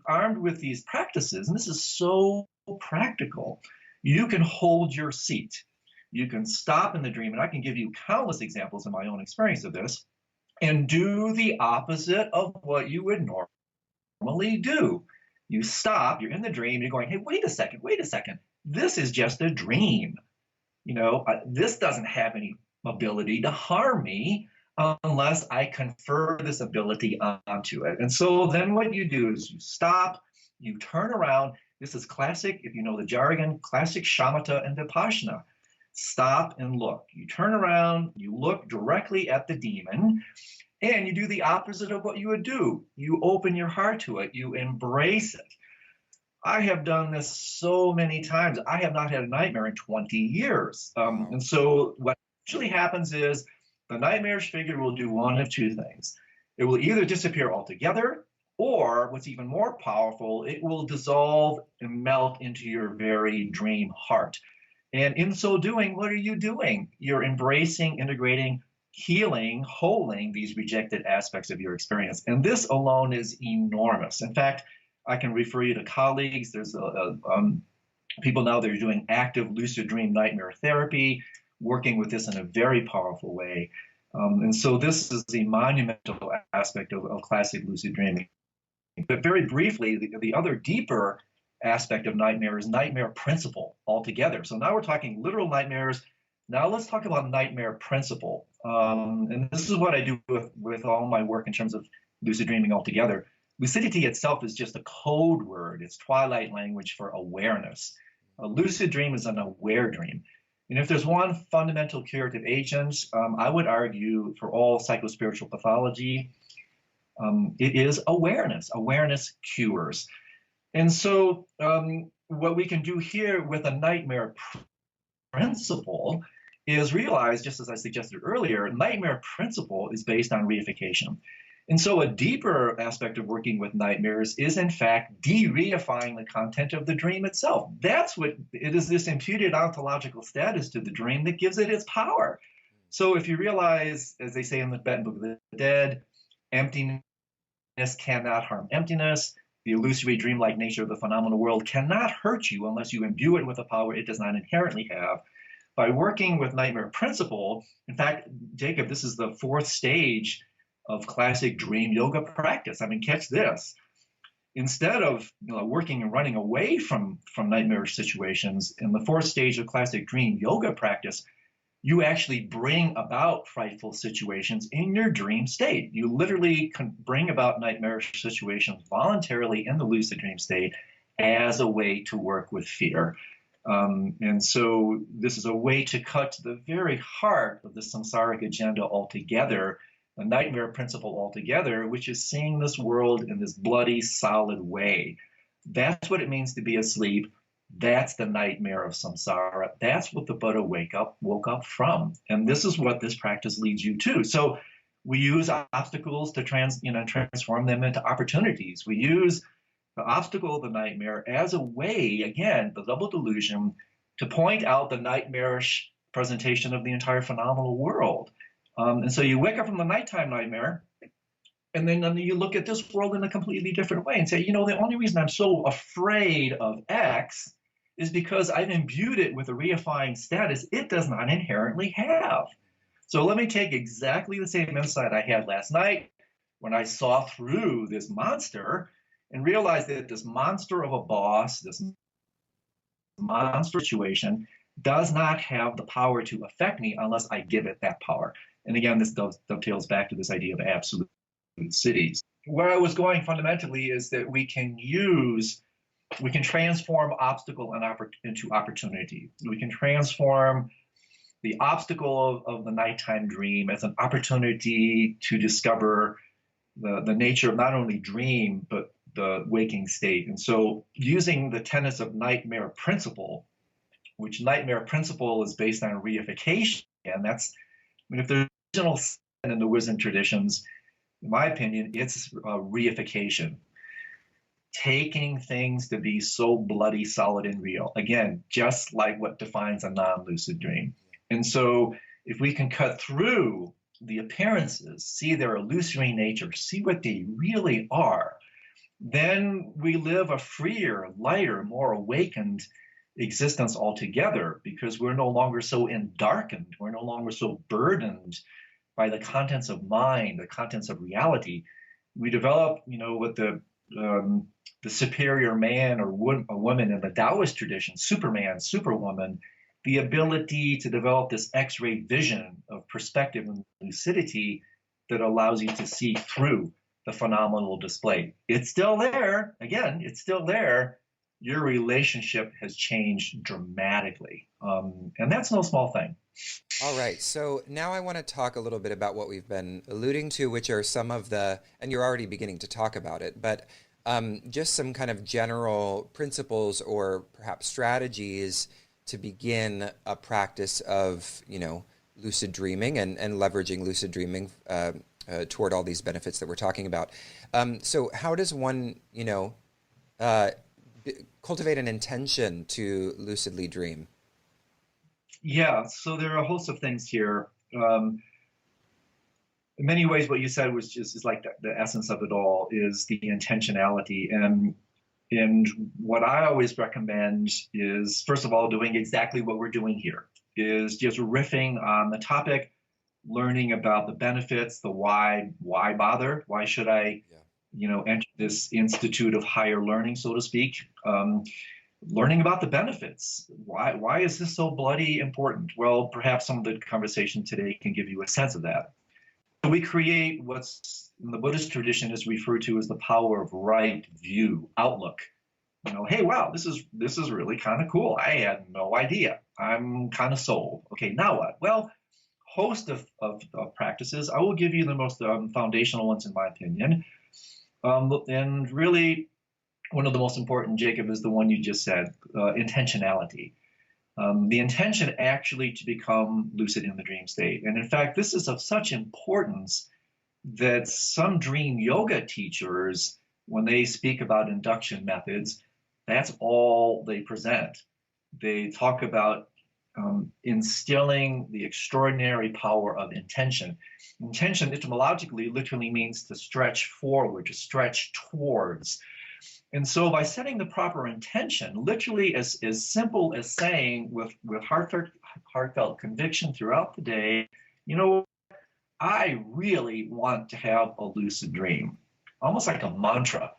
Armed with these practices, and this is so practical, you can hold your seat. You can stop in the dream, and I can give you countless examples in my own experience of this, and do the opposite of what you would normally do. You stop, you're in the dream, you're going, hey, wait a second. This is just a dream. This doesn't have any ability to harm me unless I confer this ability onto it. And so then what you do is you stop, you turn around. This is classic, if you know the jargon, classic shamatha and vipassana. Stop and look. You turn around, you look directly at the demon, and you do the opposite of what you would do. You open your heart to it. You embrace it. I have done this so many times. I have not had a nightmare in 20 years. Wow. And so what usually happens is the nightmarish figure will do one of two things. It will either disappear altogether, or what's even more powerful, it will dissolve and melt into your very dream heart. And in so doing, what are you doing? You're embracing, integrating, healing, holding these rejected aspects of your experience. And this alone is enormous. In fact, I can refer you to colleagues. There's people now that are doing active lucid dream nightmare therapy, working with this in a very powerful way. And so this is the monumental aspect of classic lucid dreaming. But very briefly, the other deeper aspect of nightmare is nightmare principle altogether. So now we're talking literal nightmares. Now let's talk about nightmare principle. And this is what I do with all my work in terms of lucid dreaming altogether. Lucidity itself is just a code word. It's twilight language for awareness. A lucid dream is an aware dream. And if there's one fundamental curative agent, I would argue for all psychospiritual pathology, it is awareness. Awareness cures. And so what we can do here with a nightmare principle is realize, just as I suggested earlier, nightmare principle is based on reification. And so a deeper aspect of working with nightmares is, in fact, de-reifying the content of the dream itself. That's what it is, this imputed ontological status to the dream that gives it its power. So if you realize, as they say in the Tibetan Book of the Dead, emptiness cannot harm emptiness, the illusory dreamlike nature of the phenomenal world cannot hurt you unless you imbue it with a power it does not inherently have. By working with nightmare principle, in fact, Jacob, this is the fourth stage of classic dream yoga practice. I mean, catch this. Instead of working and running away from nightmarish situations, in the fourth stage of classic dream yoga practice, you actually bring about frightful situations in your dream state. You literally can bring about nightmarish situations voluntarily in the lucid dream state as a way to work with fear. And so this is a way to cut to the very heart of the samsaric agenda altogether, the nightmare principle altogether, which is seeing this world in this bloody, solid way. That's what it means to be asleep. That's the nightmare of samsara. That's what the Buddha woke up from. And this is what this practice leads you to. So we use obstacles to transform them into opportunities. We use the obstacle of the nightmare as a way, again, the double delusion, to point out the nightmarish presentation of the entire phenomenal world. And so you wake up from the nighttime nightmare, and then you look at this world in a completely different way and say, the only reason I'm so afraid of X is because I've imbued it with a reifying status it does not inherently have. So let me take exactly the same insight I had last night when I saw through this monster and realized that this monster of a boss, this monster situation, does not have the power to affect me unless I give it that power. And again, this dovetails back to this idea of absolute cities. Where I was going fundamentally is that we can transform obstacle into opportunity. We can transform the obstacle of the nighttime dream as an opportunity to discover the nature of not only dream, but the waking state. And so using the tenets of nightmare principle, which nightmare principle is based on reification, and if there's original sin in the wisdom traditions, in my opinion, it's reification. Taking things to be so bloody, solid, and real. Again, just like what defines a non-lucid dream. And so if we can cut through the appearances, see their illusory nature, see what they really are, then we live a freer, lighter, more awakened existence altogether, because we're no longer so endarkened. We're no longer so burdened by the contents of mind, the contents of reality. We develop, what the superior man or a woman in the Taoist tradition, Superman, Superwoman, the ability to develop this X-ray vision of perspective and lucidity that allows you to see through the phenomenal display. It's still there. Again, it's still there. Your relationship has changed dramatically. And that's no small thing. All right. So now I want to talk a little bit about what we've been alluding to, which are some of and you're already beginning to talk about it, but Just some kind of general principles or perhaps strategies to begin a practice of, lucid dreaming and leveraging lucid dreaming toward all these benefits that we're talking about. So how does one, uh, cultivate an intention to lucidly dream? Yeah, so there are a host of things here. In many ways, what you said was just is like the essence of it all is the intentionality. And what I always recommend is, first of all, doing exactly what we're doing here, is just riffing on the topic, learning about the benefits, the why bother, why should I, Yeah. enter this institute of higher learning, so to speak. Learning about the benefits. Why is this so bloody important? Well, perhaps some of the conversation today can give you a sense of that. So we create what's in the Buddhist tradition is referred to as the power of right view, outlook. Hey, wow, this is really kind of cool. I had no idea. I'm kind of sold. Okay, now what? Well, host of practices. I will give you the most foundational ones, in my opinion. And really, one of the most important, Jacob, is the one you just said, intentionality. The intention actually to become lucid in the dream state. And in fact, this is of such importance that some dream yoga teachers, when they speak about induction methods, that's all they present. They talk about instilling the extraordinary power of intention. Intention, etymologically, literally means to stretch forward, to stretch towards. And so by setting the proper intention, literally as simple as saying with heartfelt conviction throughout the day, I really want to have a lucid dream, almost like a mantra.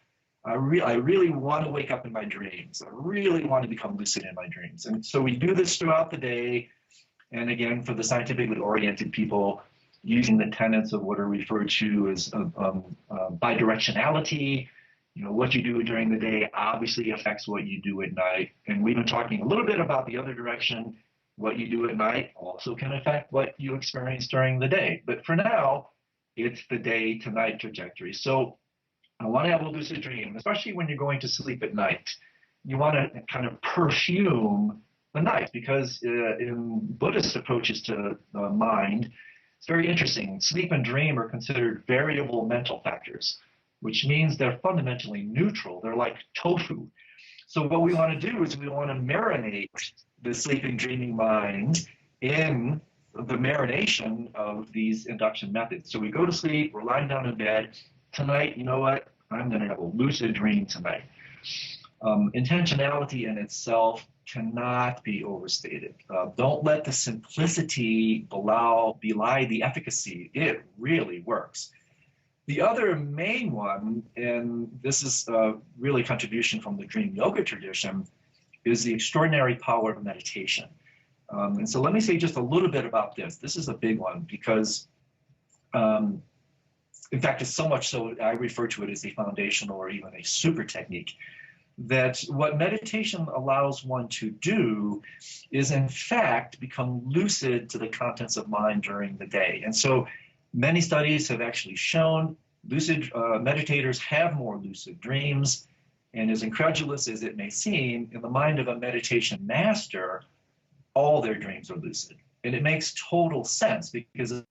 I really want to wake up in my dreams. I really want to become lucid in my dreams. And so we do this throughout the day. And again, for the scientifically oriented people, using the tenets of what are referred to as bidirectionality. What you do during the day obviously affects what you do at night. And we've been talking a little bit about the other direction. What you do at night also can affect what you experience during the day. But for now, it's the day to night trajectory. So I want to have a lucid dream, especially when you're going to sleep at night. You want to kind of perfume the night because in Buddhist approaches to the mind, it's very interesting. Sleep and dream are considered variable mental factors, which means they're fundamentally neutral. They're like tofu. So what we want to do is we want to marinate the sleeping, dreaming mind in the marination of these induction methods. So we go to sleep, we're lying down in bed. Tonight, you know what? I'm going to have a lucid dream tonight. Intentionality in itself cannot be overstated. Don't let the simplicity belie the efficacy. It really works. The other main one, and this is really contribution from the dream yoga tradition, is the extraordinary power of meditation. And so let me say just a little bit about this. This is a big one because, in fact, it's so much so I refer to it as a foundational or even a super technique. That what meditation allows one to do is, in fact, become lucid to the contents of mind during the day. And so many studies have actually shown lucid meditators have more lucid dreams. And as incredulous as it may seem, in the mind of a meditation master, all their dreams are lucid. And it makes total sense because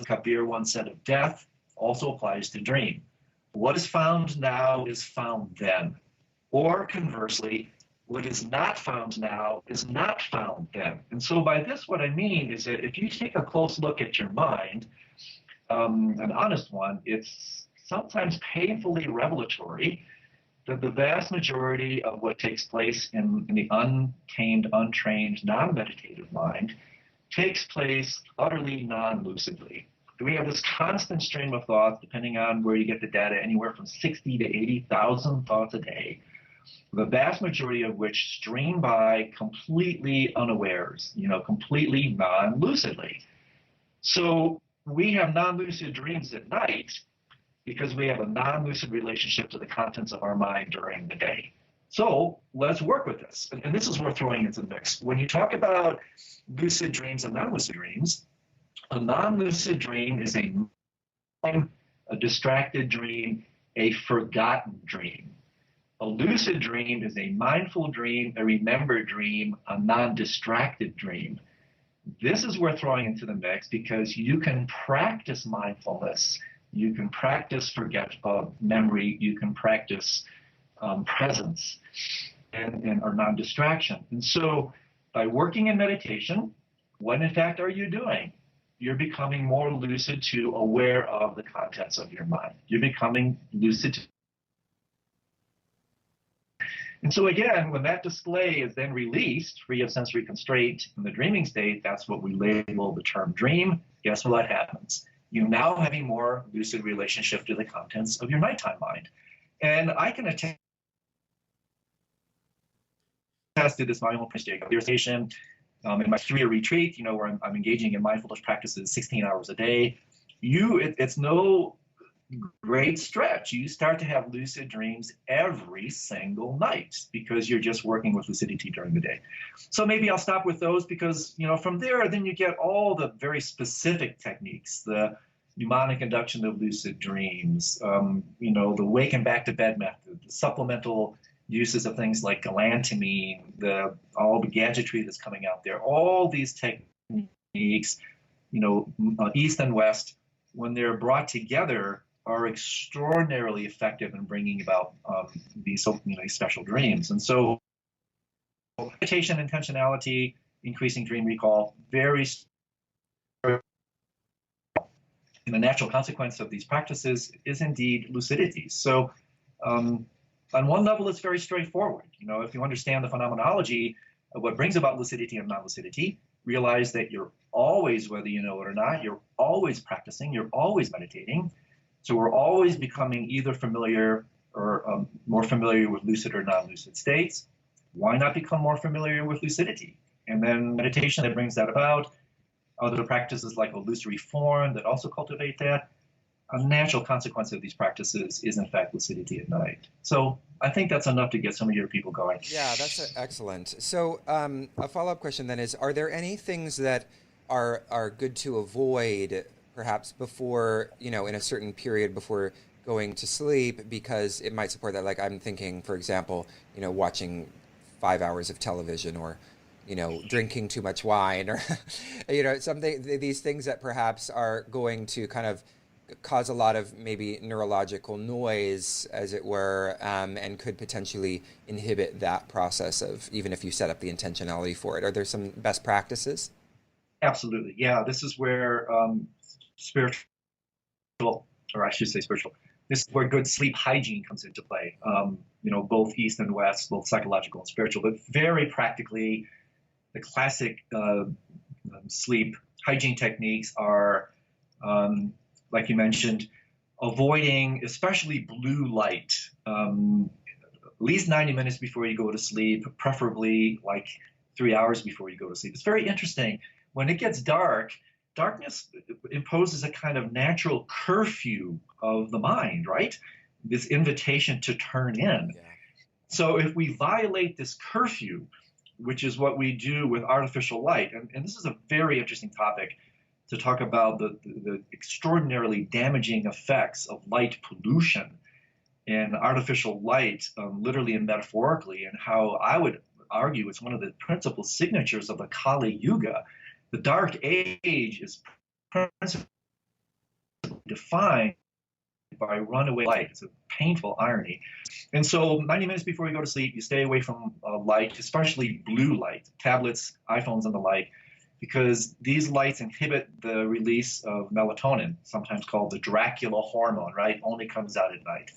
Kabir once said of death also applies to dream. What is found now is found then. Or conversely, what is not found now is not found then. And so by this, what I mean is that if you take a close look at your mind, an honest one, it's sometimes painfully revelatory that the vast majority of what takes place in the untamed, untrained, non-meditative mind takes place utterly non-lucidly. We have this constant stream of thoughts, depending on where you get the data, anywhere from 60 to 80,000 thoughts a day, the vast majority of which stream by completely unawares, completely non-lucidly. So we have non-lucid dreams at night because we have a non-lucid relationship to the contents of our mind during the day. So let's work with this. And this is worth throwing into the mix. When you talk about lucid dreams and non-lucid dreams, a non-lucid dream is a distracted dream a forgotten dream. A lucid dream is a mindful dream, a remembered dream, a non-distracted dream. This is worth throwing into the mix because you can practice mindfulness, you can practice memory, you can practice presence and or non-distraction. And so by working in meditation, what in fact are you doing? You're becoming more lucid to aware of the contents of your mind. You're becoming lucid. And so again, when that display is then released, free of sensory constraint in the dreaming state, that's what we label the term dream. Guess what happens? You now have a more lucid relationship to the contents of your nighttime mind. And I can attest to this my own meditation in my 3-year retreat, where I'm engaging in mindfulness practices 16 hours a day. It's no great stretch. You start to have lucid dreams every single night because you're just working with lucidity during the day. So maybe I'll stop with those because, from there, then you get all the very specific techniques, the mnemonic induction of lucid dreams, the wake and back to bed method, the supplemental uses of things like galantamine, all the gadgetry that's coming out there, all these techniques, East and West, when they're brought together, are extraordinarily effective in bringing about these special dreams. And so meditation intentionality, increasing dream recall, very and the natural consequence of these practices is indeed lucidity. So on one level, it's very straightforward. If you understand the phenomenology of what brings about lucidity and non-lucidity, realize that you're always, whether you know it or not, you're always practicing, you're always meditating. So we're always becoming either familiar or more familiar with lucid or non-lucid states. Why not become more familiar with lucidity? And then meditation that brings that about, other practices like illusory form that also cultivate that. A natural consequence of these practices is, in fact, lucidity at night. So I think that's enough to get some of your people going. Yeah, that's excellent. So a follow-up question then is, are there any things that are good to avoid perhaps before, in a certain period before going to sleep, because it might support that? Like I'm thinking, for example, watching 5 hours of television or, drinking too much wine or, these things that perhaps are going to kind of cause a lot of maybe neurological noise, as it were, and could potentially inhibit that process of, even if you set up the intentionality for it. Are there some best practices? Absolutely. Yeah, this is where spiritual, or I should say spiritual, this is where good sleep hygiene comes into play. Both East and West, both psychological and spiritual, but very practically, the classic sleep hygiene techniques are, like you mentioned, avoiding especially blue light, at least 90 minutes before you go to sleep, preferably like 3 hours before you go to sleep. It's very interesting. When it gets dark, darkness imposes a kind of natural curfew of the mind, right? This invitation to turn in. Yeah. So if we violate this curfew, which is what we do with artificial light, and this is a very interesting topic to talk about the extraordinarily damaging effects of light pollution and artificial light, literally and metaphorically, and how I would argue it's one of the principal signatures of the Kali Yuga. The Dark Age is principally defined by runaway light. It's a painful irony. And so 90 minutes before you go to sleep, you stay away from light, especially blue light, tablets, iPhones, and the like, because these lights inhibit the release of melatonin, sometimes called the Dracula hormone, right? Only comes out at night.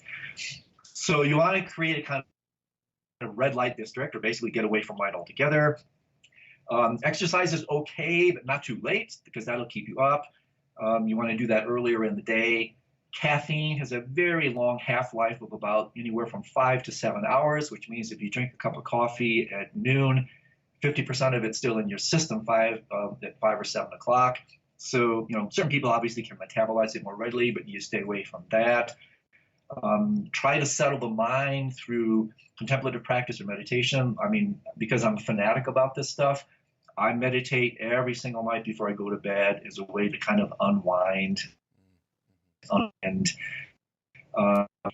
So you want to create a kind of red light district, or basically get away from light altogether. Exercise is okay, but not too late, because that'll keep you up. You want to do that earlier in the day. Caffeine has a very long half-life of about anywhere from 5 to 7 hours, which means if you drink a cup of coffee at noon, 50% of it's still in your system at 5 or 7 o'clock. So, certain people obviously can metabolize it more readily, but you stay away from that. Try to settle the mind through contemplative practice or meditation. I mean, because I'm a fanatic about this stuff, I meditate every single night before I go to bed as a way to kind of unwind. And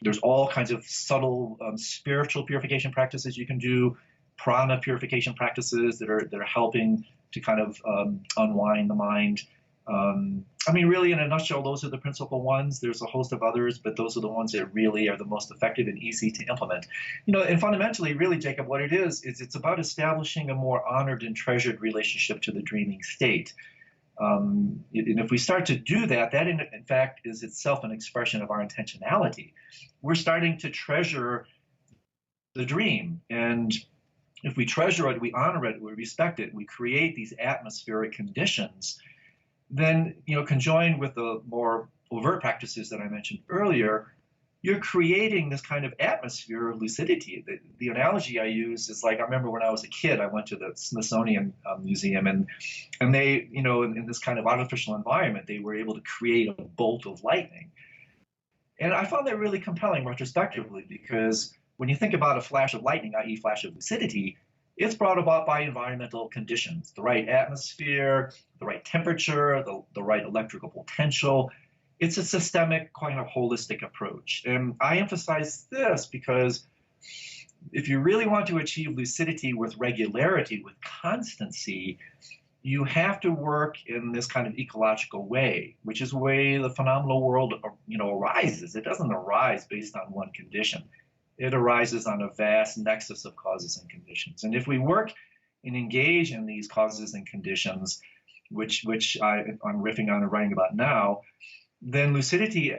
There's all kinds of subtle spiritual purification practices you can do, prana purification practices that are helping to kind of unwind the mind. I mean, really, in a nutshell, those are the principal ones. There's a host of others, but those are the ones that really are the most effective and easy to implement. And fundamentally, really, Jacob, what it is it's about establishing a more honored and treasured relationship to the dreaming state. And if we start to do that, that in fact is itself an expression of our intentionality. We're starting to treasure the dream. And if we treasure it, we honor it, we respect it, we create these atmospheric conditions, then, conjoined with the more overt practices that I mentioned earlier, you're creating this kind of atmosphere of lucidity. The analogy I use is like, I remember when I was a kid, I went to the Smithsonian Museum, and they, in this kind of artificial environment, they were able to create a bolt of lightning. And I found that really compelling retrospectively, because when you think about a flash of lightning, i.e. flash of lucidity, it's brought about by environmental conditions, the right atmosphere, the right temperature, the right electrical potential. It's a systemic, kind of holistic approach. And I emphasize this because if you really want to achieve lucidity with regularity, with constancy, you have to work in this kind of ecological way, which is the way the phenomenal world, arises. It doesn't arise based on one condition. It arises on a vast nexus of causes and conditions. And if we work and engage in these causes and conditions, which I'm riffing on and writing about now, then lucidity,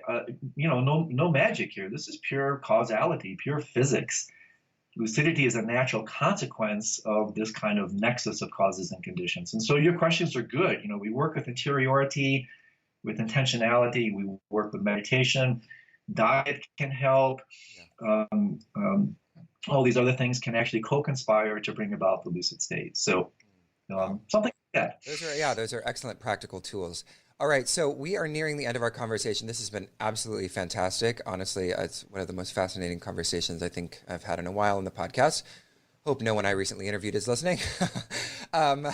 no magic here. This is pure causality, pure physics. Lucidity is a natural consequence of this kind of nexus of causes and conditions. And so your questions are good. We work with interiority, with intentionality. We work with meditation. Diet can help. All these other things can actually co-conspire to bring about the lucid state. So something like that. Those are excellent practical tools. All right, so we are nearing the end of our conversation. This has been absolutely fantastic. Honestly, it's one of the most fascinating conversations I think I've had in a while in the podcast. Hope no one I recently interviewed is listening. I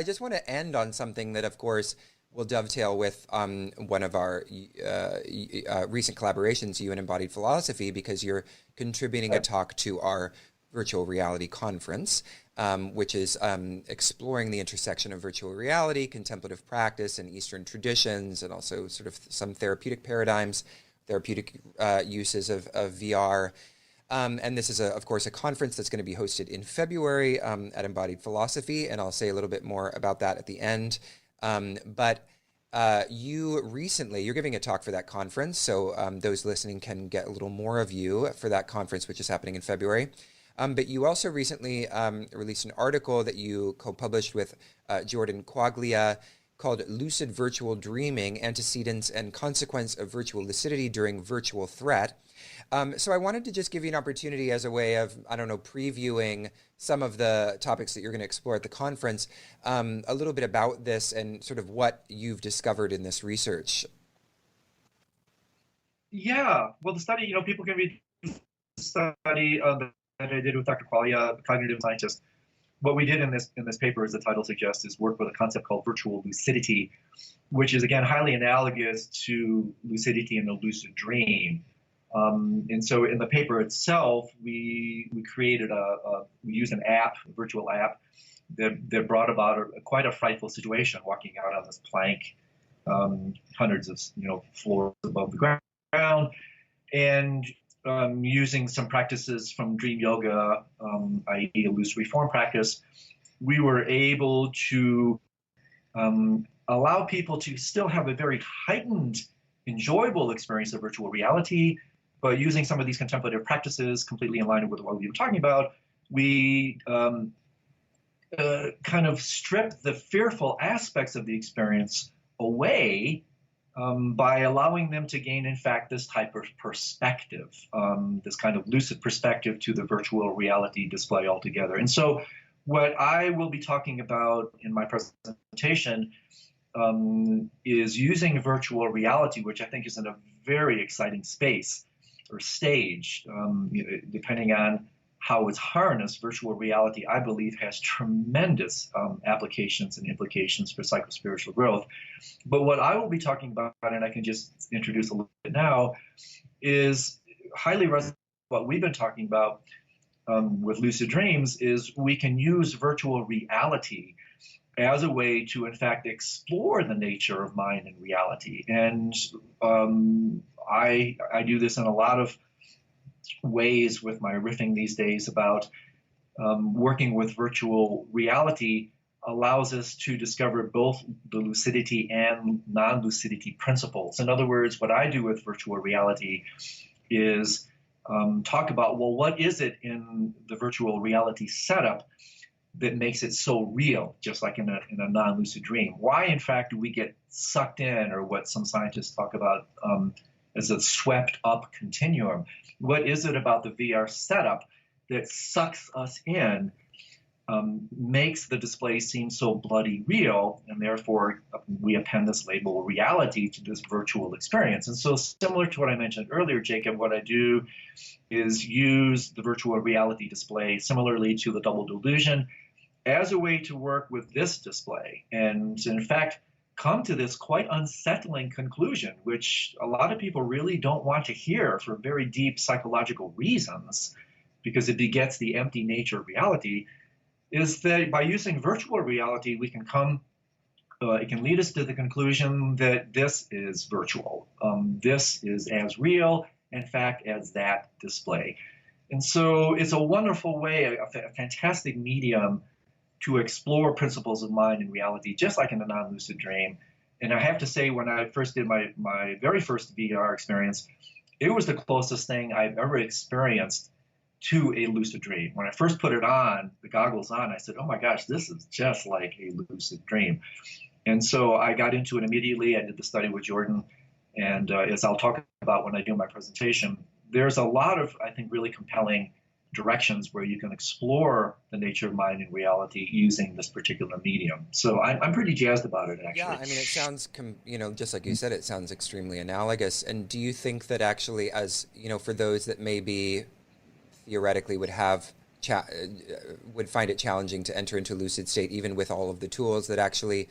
just want to end on something that, of course, will dovetail with one of our recent collaborations, you and Embodied Philosophy, because you're contributing a talk to our virtual reality conference, which is exploring the intersection of virtual reality, contemplative practice, and Eastern traditions, and also sort of some therapeutic paradigms, therapeutic uses of VR. And this is, of course, a conference that's going to be hosted in February at Embodied Philosophy, and I'll say a little bit more about that at the end. But you're giving a talk for that conference, so those listening can get a little more of you for that conference, which is happening in February. But you also recently released an article that you co-published with Jordan Quaglia called Lucid Virtual Dreaming, Antecedents and Consequence of Virtual Lucidity During Virtual Threat. So I wanted to just give you an opportunity as a way of, previewing some of the topics that you're going to explore at the conference, a little bit about this and sort of what you've discovered in this research. Yeah, well, the study, people can read the study that I did with Dr. Quaglia, a cognitive scientist. What we did in this paper, as the title suggests, is work with a concept called virtual lucidity, which is, again, highly analogous to lucidity in the lucid dream. And so in the paper itself, we created we used an app, a virtual app, that brought about quite a frightful situation, walking out on this plank, hundreds of floors above the ground, and using some practices from dream yoga, i.e. illusory form practice, we were able to allow people to still have a very heightened, enjoyable experience of virtual reality, but using some of these contemplative practices completely in line with what we were talking about, we kind of stripped the fearful aspects of the experience away by allowing them to gain, in fact, this type of perspective, this kind of lucid perspective to the virtual reality display altogether. And so what I will be talking about in my presentation is using virtual reality, which I think is in a very exciting space or stage, depending on how it's harnessed, virtual reality, I believe, has tremendous applications and implications for psychospiritual growth. But what I will be talking about, and I can just introduce a little bit now, is highly resonant what we've been talking about with lucid dreams, is we can use virtual reality as a way to, in fact, explore the nature of mind and reality. And I do this in a lot of ways with my riffing these days about working with virtual reality allows us to discover both the lucidity and non-lucidity principles. In other words, what I do with virtual reality is talk about, well, what is it in the virtual reality setup that makes it so real, just like in a non-lucid dream? Why, in fact, do we get sucked in, or what some scientists talk about as a swept up continuum? What is it about the VR setup that sucks us in, makes the display seem so bloody real, and therefore we append this label reality to this virtual experience? And so, similar to what I mentioned earlier, Jacob, what I do is use the virtual reality display similarly to the double delusion as a way to work with this display, and in fact come to this quite unsettling conclusion, which a lot of people really don't want to hear for very deep psychological reasons, because it begets the empty nature of reality, is that by using virtual reality, we can come, it can lead us to the conclusion that this is virtual. This is as real, in fact, as that display. And so it's a wonderful way, a fantastic medium to explore principles of mind and reality, just like in a non-lucid dream. And I have to say, when I first did my very first VR experience, it was the closest thing I've ever experienced to a lucid dream. When I first put it on, the goggles on, I said, oh my gosh, this is just like a lucid dream. And so I got into it immediately. I did the study with Jordan. And as I'll talk about when I do my presentation, there's a lot of, I think, really compelling directions where you can explore the nature of mind and reality using this particular medium. So I'm pretty jazzed about it, actually. Yeah, I mean, it sounds, just like you said, it sounds extremely analogous. And do you think that actually, as, for those that maybe theoretically would have would find it challenging to enter into lucid state, even with all of the tools, that actually,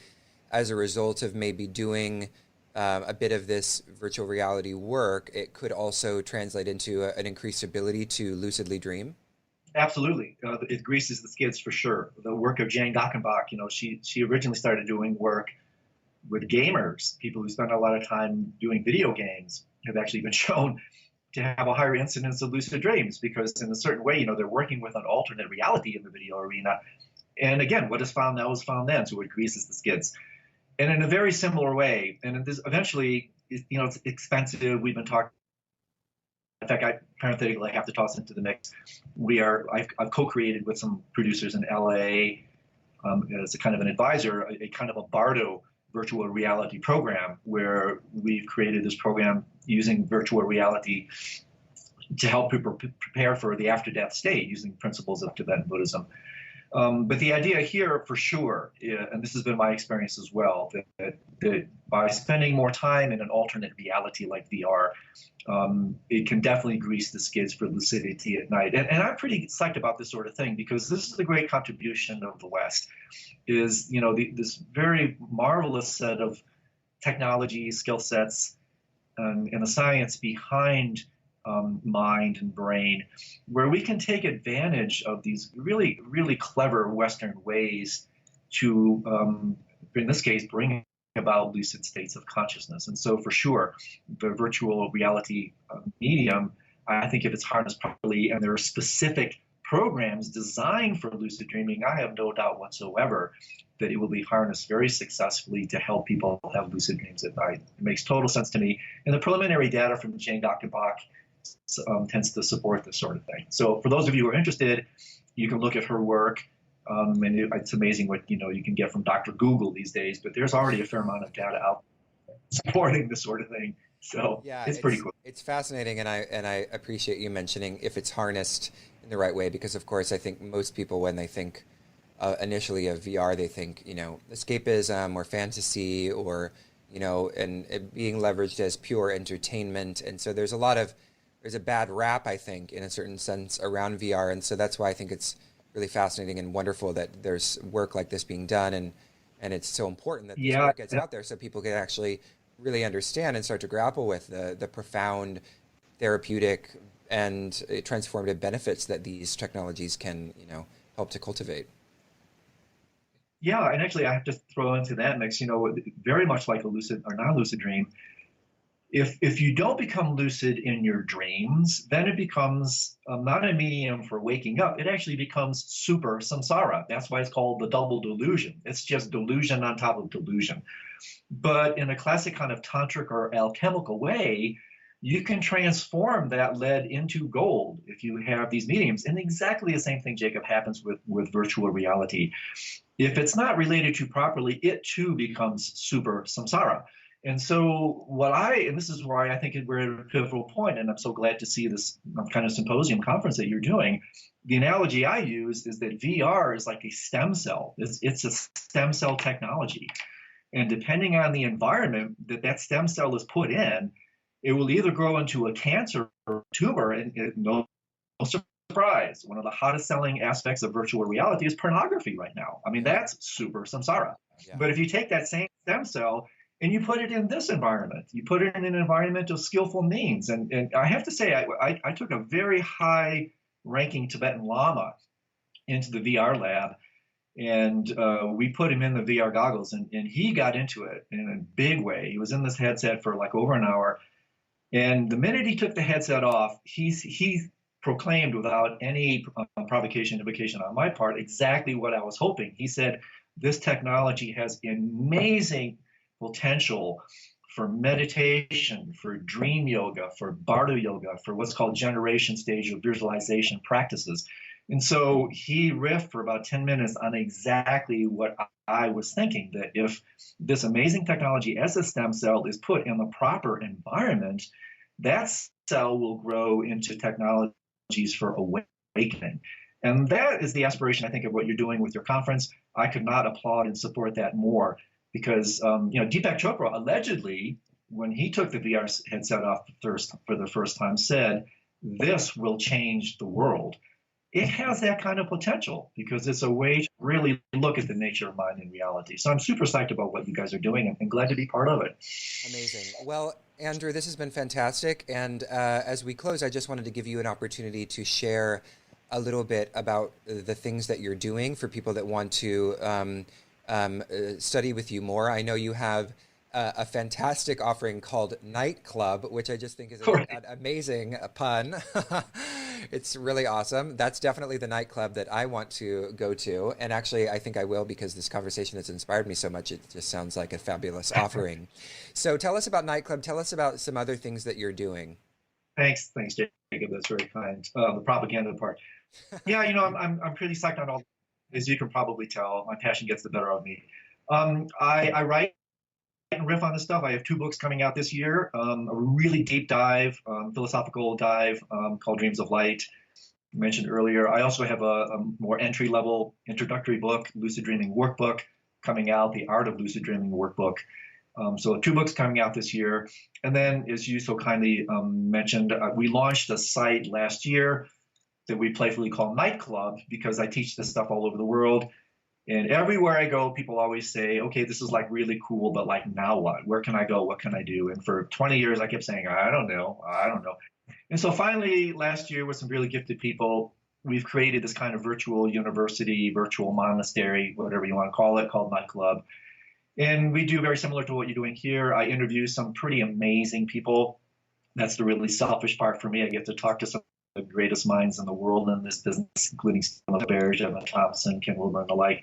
as a result of maybe doing a bit of this virtual reality work, it could also translate into an increased ability to lucidly dream? Absolutely. It greases the skids for sure. The work of Jane Gackenbach, she originally started doing work with gamers. People who spend a lot of time doing video games have actually been shown to have a higher incidence of lucid dreams, because in a certain way, they're working with an alternate reality in the video arena. And again, what is found now is found then, so it greases the skids. And in a very similar way, and this eventually, it's expensive. We've been talking. In fact, I parenthetically have to toss into the mix. I've co-created with some producers in LA as a kind of an advisor, a kind of a Bardo virtual reality program, where we've created this program using virtual reality to help people prepare for the after-death state using principles of Tibetan Buddhism. But the idea here, for sure, and this has been my experience as well, that by spending more time in an alternate reality like VR, it can definitely grease the skids for lucidity at night. And I'm pretty psyched about this sort of thing, because this is the great contribution of the West, is this very marvelous set of technology, skill sets, and the science behind mind and brain, where we can take advantage of these really, really clever Western ways to, in this case, bring about lucid states of consciousness. And so, for sure, the virtual reality medium, I think if it's harnessed properly, and there are specific programs designed for lucid dreaming, I have no doubt whatsoever that it will be harnessed very successfully to help people have lucid dreams at night. It makes total sense to me. And the preliminary data from Jane Gackenbach tends to support this sort of thing. So for those of you who are interested, you can look at her work. And it's amazing what you can get from Dr. Google these days, but there's already a fair amount of data out supporting this sort of thing. So Yeah, it's pretty cool. It's fascinating, and I appreciate you mentioning if it's harnessed in the right way, because of course I think most people, when they think initially of VR, they think escapism or fantasy, or and it being leveraged as pure entertainment. And so there's a lot of there's a bad rap, I think, in a certain sense around VR, and so that's why I think it's really fascinating and wonderful that there's work like this being done, and it's so important that this Yeah, work gets out there so people can actually really understand and start to grapple with the profound therapeutic and transformative benefits that these technologies can, help to cultivate. yeah, and actually, I have to throw into that mix. Very much like a lucid or non-lucid dream. If you don't become lucid in your dreams, then it becomes not a medium for waking up. It actually becomes super samsara. That's why it's called the double delusion. It's just delusion on top of delusion. But in a classic kind of tantric or alchemical way, you can transform that lead into gold if you have these mediums. And exactly the same thing, Jacob, happens with virtual reality. If it's not related to properly, it too becomes super samsara. And so and this is why I think we're at a pivotal point, and I'm so glad to see this kind of symposium conference that you're doing. The analogy I use is that VR is like a stem cell. It's a stem cell technology. And depending on the environment that stem cell is put in, it will either grow into a cancer or tumor. And no surprise, one of the hottest selling aspects of virtual reality is pornography right now. I mean, Yeah. that's super samsara. Yeah. But if you take that same stem cell and you put it in this environment, you put it in an environment of skillful means. And I have to say, I took a very high ranking Tibetan Lama into the VR lab, and we put him in the VR goggles, and he got into it in a big way. He was in this headset for like over an hour. And the minute he took the headset off, he proclaimed without any provocation, invocation on my part, exactly what I was hoping. He said, this technology has amazing potential for meditation, for dream yoga, for bardo yoga, for what's called generation stage of visualization practices. And so he riffed for about 10 minutes on exactly what I was thinking, that if this amazing technology as a stem cell is put in the proper environment, that cell will grow into technologies for awakening. And that is the aspiration, I think, of what you're doing with your conference. I could not applaud and support that more because, Deepak Chopra allegedly, when he took the VR headset off for the first time, said, this will change the world. It has that kind of potential because it's a way to really look at the nature of mind and reality. So I'm super psyched about what you guys are doing and glad to be part of it. Amazing. Well, Andrew, this has been fantastic. And as we close, I just wanted to give you an opportunity to share a little bit about the things that you're doing for people that want to study with you more. I know you have a fantastic offering called Night Club, which I just think is an amazing pun. It's really awesome. That's definitely the nightclub that I want to go to. And actually, I think I will because this conversation has inspired me so much. It just sounds like a fabulous offering. So tell us about Nightclub. Tell us about some other things that you're doing. Thanks, Jacob. That's very kind. The propaganda part. Yeah, I'm pretty psyched on all. As you can probably tell, my passion gets the better of me. I write and riff on this stuff. I have 2 books coming out this year, a really deep dive, philosophical dive called Dreams of Light, mentioned earlier. I also have a more entry-level introductory book, Lucid Dreaming Workbook, coming out, The Art of Lucid Dreaming Workbook. So 2 books coming out this year. And then, as you so kindly mentioned, we launched a site last year that we playfully call Night Club because I teach this stuff all over the world. And everywhere I go, people always say, okay, this is like really cool, but like now what? Where can I go? What can I do? And for 20 years, I kept saying, I don't know. And so finally, last year, with some really gifted people, we've created this kind of virtual university, virtual monastery, whatever you want to call it, called Night Club. And we do very similar to what you're doing here. I interview some pretty amazing people. That's the really selfish part for me. I get to talk to some of the greatest minds in the world in this business, including Stella Bear, Evan Thompson, Ken Wilber, and the like.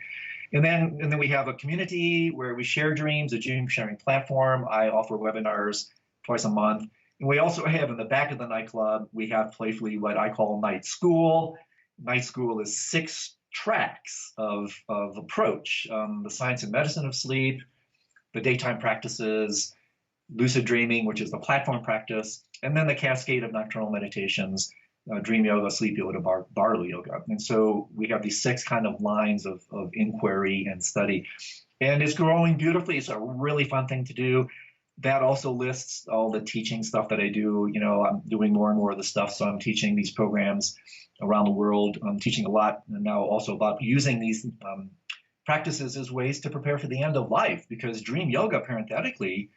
And then we have a community where we share dreams, a dream sharing platform. I offer webinars twice a month. And we also have in the back of the nightclub, we have playfully what I call Night School. Night School is 6 tracks of approach, the science and medicine of sleep, the daytime practices, lucid dreaming, which is the platform practice, and then the cascade of nocturnal meditations, dream yoga, sleep yoga, bardo yoga. And so we have these 6 kind of lines of inquiry and study. And it's growing beautifully. It's a really fun thing to do. that also lists all the teaching stuff that I do. I'm doing more and more of the stuff. So I'm teaching these programs around the world. I'm teaching a lot and now also about using these practices as ways to prepare for the end of life, because dream yoga, parenthetically,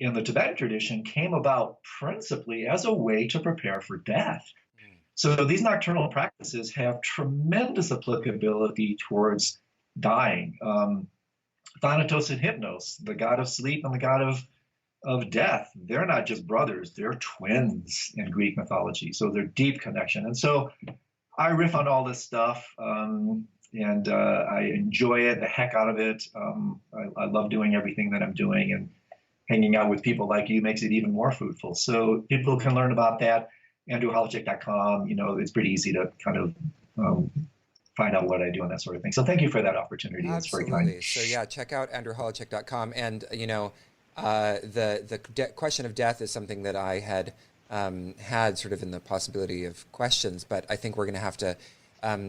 in the Tibetan tradition, came about principally as a way to prepare for death. So these nocturnal practices have tremendous applicability towards dying. Thanatos and Hypnos, the god of sleep and the god of death, they're not just brothers, they're twins in Greek mythology. So they're deep connection. And so I riff on all this stuff, and I enjoy it, the heck out of it. I love doing everything that I'm doing, and hanging out with people like you makes it even more fruitful. So people can learn about that. AndrewHolecek.com. It's pretty easy to kind of find out what I do and that sort of thing. So thank you for that opportunity. It's very kind. Absolutely. So yeah, check out AndrewHolecek.com. And the question of death is something that I had had sort of in the possibility of questions, but I think we're going to have to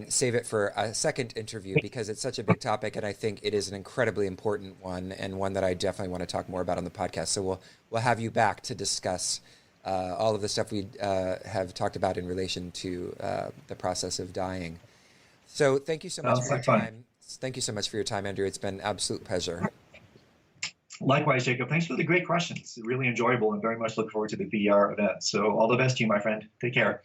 save it for a second interview because it's such a big topic, and I think it is an incredibly important one, and one that I definitely want to talk more about on the podcast. So we'll have you back to discuss all of the stuff we have talked about in relation to the process of dying. So thank you so much for your time. Thank you so much for your time, Andrew. It's been an absolute pleasure. Likewise, Jacob. Thanks for the great questions. Really enjoyable, and very much look forward to the VR event. So all the best to you, my friend. Take care.